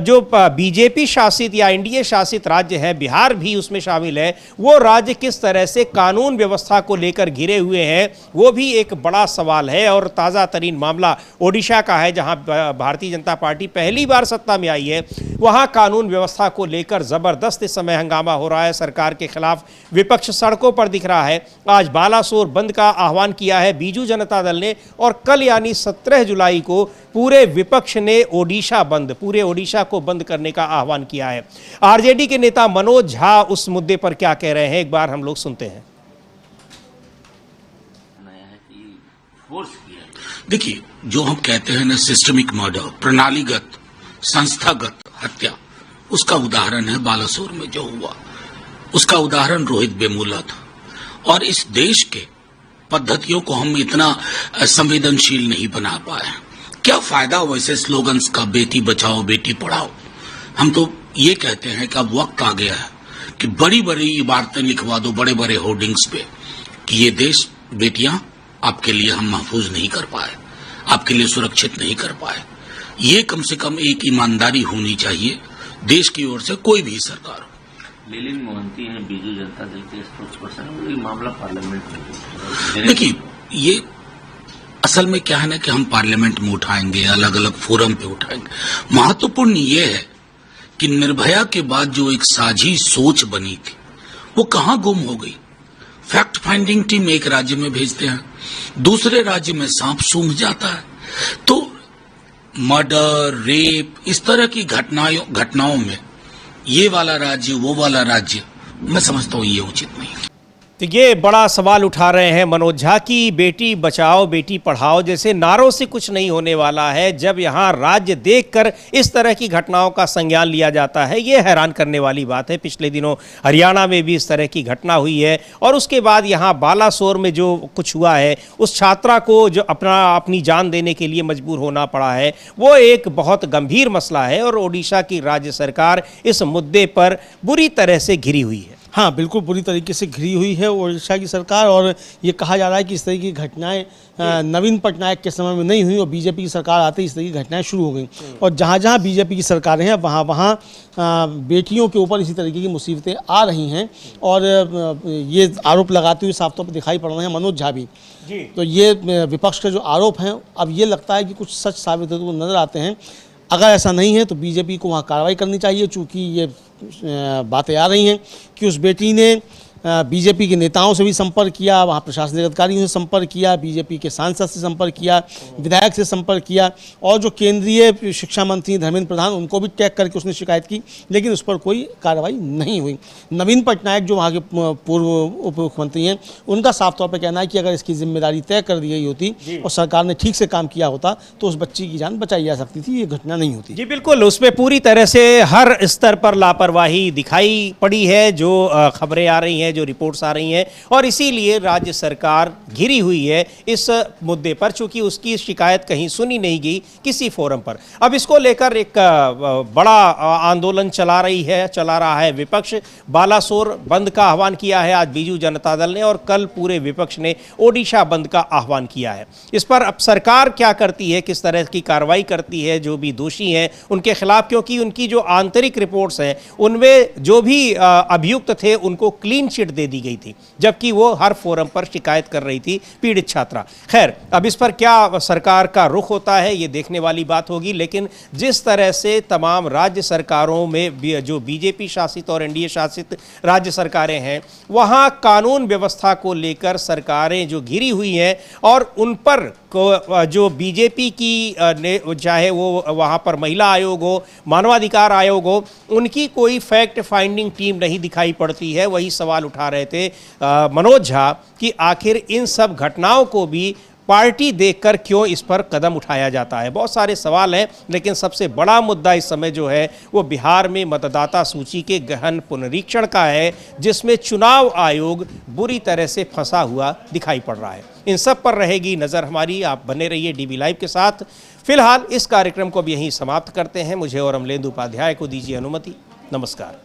S1: जो बीजेपी शासित या NDA शासित राज्य है, बिहार भी उसमें शामिल है, वो राज्य किस तरह से कानून व्यवस्था को लेकर घिरे हुए हैं, वो भी एक बड़ा सवाल है। और ताज़ा तरीन मामला ओडिशा का है, जहाँ भारतीय जनता पार्टी पहली बार सत्ता में आई है। वहाँ कानून व्यवस्था को लेकर ज़बरदस्त इस समय हंगामा हो रहा है, सरकार के खिलाफ विपक्ष सड़कों पर दिख रहा है। आज बालासोर बंद का आह्वान किया है बीजू जनता दल ने और कल यानी 17 जुलाई को पूरे विपक्ष ने ओडिशा बंद, पूरे ओडिशा को बंद करने का आह्वान किया है। RJD के नेता मनोज झा उस मुद्दे पर क्या कह रहे हैं, एक बार हम लोग सुनते हैं।
S15: देखिए, जो हम कहते हैं ना सिस्टमिक मर्डर, प्रणालीगत संस्थागत हत्या, उसका उदाहरण है बालासोर में जो हुआ, उसका उदाहरण रोहित वेमुला था। और इस देश के पद्धतियों को हम इतना संवेदनशील नहीं बना पाए। क्या फायदा वैसे स्लोगन्स का, बेटी बचाओ बेटी पढ़ाओ। हम तो ये कहते हैं कि अब वक्त आ गया है कि बड़ी बड़ी इबारतें लिखवा दो बड़े बड़े होर्डिंग्स पे कि ये देश, बेटियां आपके लिए हम महफूज नहीं कर पाए, आपके लिए सुरक्षित नहीं कर पाए। ये कम से कम एक ईमानदारी होनी चाहिए देश की ओर से, कोई भी सरकार हो।
S16: लीलिन मोहंती हैं बीजू जनता दल के स्पोक्सपर्सन, ये मामला पार्लियामेंट में।
S15: देखिए, ये असल में क्या है ना कि हम पार्लियामेंट में उठाएंगे, अलग अलग फोरम पे उठाएंगे। महत्वपूर्ण ये है कि निर्भया के बाद जो एक साझी सोच बनी थी वो कहां गुम हो गई। फैक्ट फाइंडिंग टीम एक राज्य में भेजते हैं, दूसरे राज्य में सांप सूंघ जाता है। तो मर्डर, रेप, इस तरह की घटनाओं में ये वाला राज्य वो वाला राज्य, मैं समझता हूं ये उचित नहीं।
S1: तो ये बड़ा सवाल उठा रहे हैं मनोज झा की बेटी बचाओ बेटी पढ़ाओ जैसे नारों से कुछ नहीं होने वाला है। जब यहाँ राज्य देखकर इस तरह की घटनाओं का संज्ञान लिया जाता है, ये हैरान करने वाली बात है। पिछले दिनों हरियाणा में भी इस तरह की घटना हुई है और उसके बाद यहाँ बालासोर में जो कुछ हुआ है, उस छात्रा को जो अपनी जान देने के लिए मजबूर होना पड़ा है, वो एक बहुत गंभीर मसला है और ओडिशा की राज्य सरकार इस मुद्दे पर बुरी तरह से घिरी हुई है।
S2: हाँ, बिल्कुल बुरी तरीके से घिरी हुई है ओडिशा की सरकार। और ये कहा जा रहा है कि इस तरह की घटनाएं नवीन पटनायक के समय में नहीं हुई और बीजेपी की सरकार आते ही इस तरह की घटनाएं शुरू हो गई। और जहाँ जहाँ बीजेपी की सरकारें हैं वहाँ वहाँ बेटियों के ऊपर इसी तरीके की मुसीबतें आ रही हैं और ये आरोप लगाते हुए साफ तौर पर दिखाई पड़ रहे हैं मनोज झा भी। तो ये विपक्ष के जो आरोप हैं, अब ये लगता है कि कुछ सच साबित होते हुए नजर आते हैं। अगर ऐसा नहीं है तो बीजेपी को वहाँ कार्रवाई करनी चाहिए, चूँकि ये बातें आ रही हैं कि उस बेटी ने बीजेपी के नेताओं से भी संपर्क किया, वहाँ प्रशासनिक अधिकारियों से संपर्क किया, बीजेपी के सांसद से संपर्क किया, विधायक से संपर्क किया और जो केंद्रीय शिक्षा मंत्री धर्मेंद्र प्रधान उनको भी टैग करके उसने शिकायत की, लेकिन उस पर कोई कार्रवाई नहीं हुई। नवीन पटनायक जो वहाँ के पूर्व उप मुख्यमंत्री हैं, उनका साफ तौर पर कहना है कि अगर इसकी जिम्मेदारी तय कर दी गई होती और सरकार ने ठीक से काम किया होता तो उस बच्ची की जान बचाई जा सकती थी, ये घटना नहीं होती।
S1: जी बिल्कुल, उसमें पूरी तरह से हर स्तर पर लापरवाही दिखाई पड़ी है, जो खबरें आ रही हैं, जो रिपोर्ट्स आ रही हैं, और इसीलिए राज्य सरकार घिरी हुई है इस मुद्दे पर, चूंकि उसकी शिकायत कहीं सुनी नहीं गई किसी फोरम पर। अब इसको लेकर एक बड़ा आंदोलन चला रहा है विपक्ष। बालासोर बंद का आह्वान किया है आज बीजू जनता दल ने और कल पूरे विपक्ष ने ओडिशा बंद का आह्वान किया है। इस पर अब सरकार क्या करती है, किस तरह की कार्रवाई करती है जो भी दोषी हैं उनके खिलाफ, क्योंकि उनकी जो आंतरिक रिपोर्ट्स हैं उनमें जो भी अभियुक्त थे उनको क्लीन चिट दे दी गई थी, जबकि वो हर फोरम पर शिकायत कर रही थी पीड़ित छात्रा। खैर, अब इस पर क्या सरकार का रुख होता है ये देखने वाली बात होगी, लेकिन जिस तरह से तमाम राज्य सरकारों में जो बीजेपी शासित और एनडीए शासित राज्य सरकारें हैं, वहाँ कानून व्यवस्था को लेकर सरकारें जो घिरी हुई हैं और उन पर जो बीजेपी की चाहे वो वहाँ पर महिला आयोग हो, मानवाधिकार आयोग हो, उनकी कोई फैक्ट फाइंडिंग टीम नहीं दिखाई पड़ती है। वही सवाल उठा रहे थे मनोज झा कि आखिर इन सब घटनाओं को भी पार्टी देखकर क्यों इस पर कदम उठाया जाता है। बहुत सारे सवाल हैं, लेकिन सबसे बड़ा मुद्दा इस समय जो है वो बिहार में मतदाता सूची के गहन पुनरीक्षण का है, जिसमें चुनाव आयोग बुरी तरह से फंसा हुआ दिखाई पड़ रहा है। इन सब पर रहेगी नज़र हमारी, आप बने रहिए डीबी लाइव के साथ। फिलहाल इस कार्यक्रम को भी यहीं समाप्त करते हैं। मुझे और अमलेंदु उपाध्याय को दीजिए अनुमति। नमस्कार।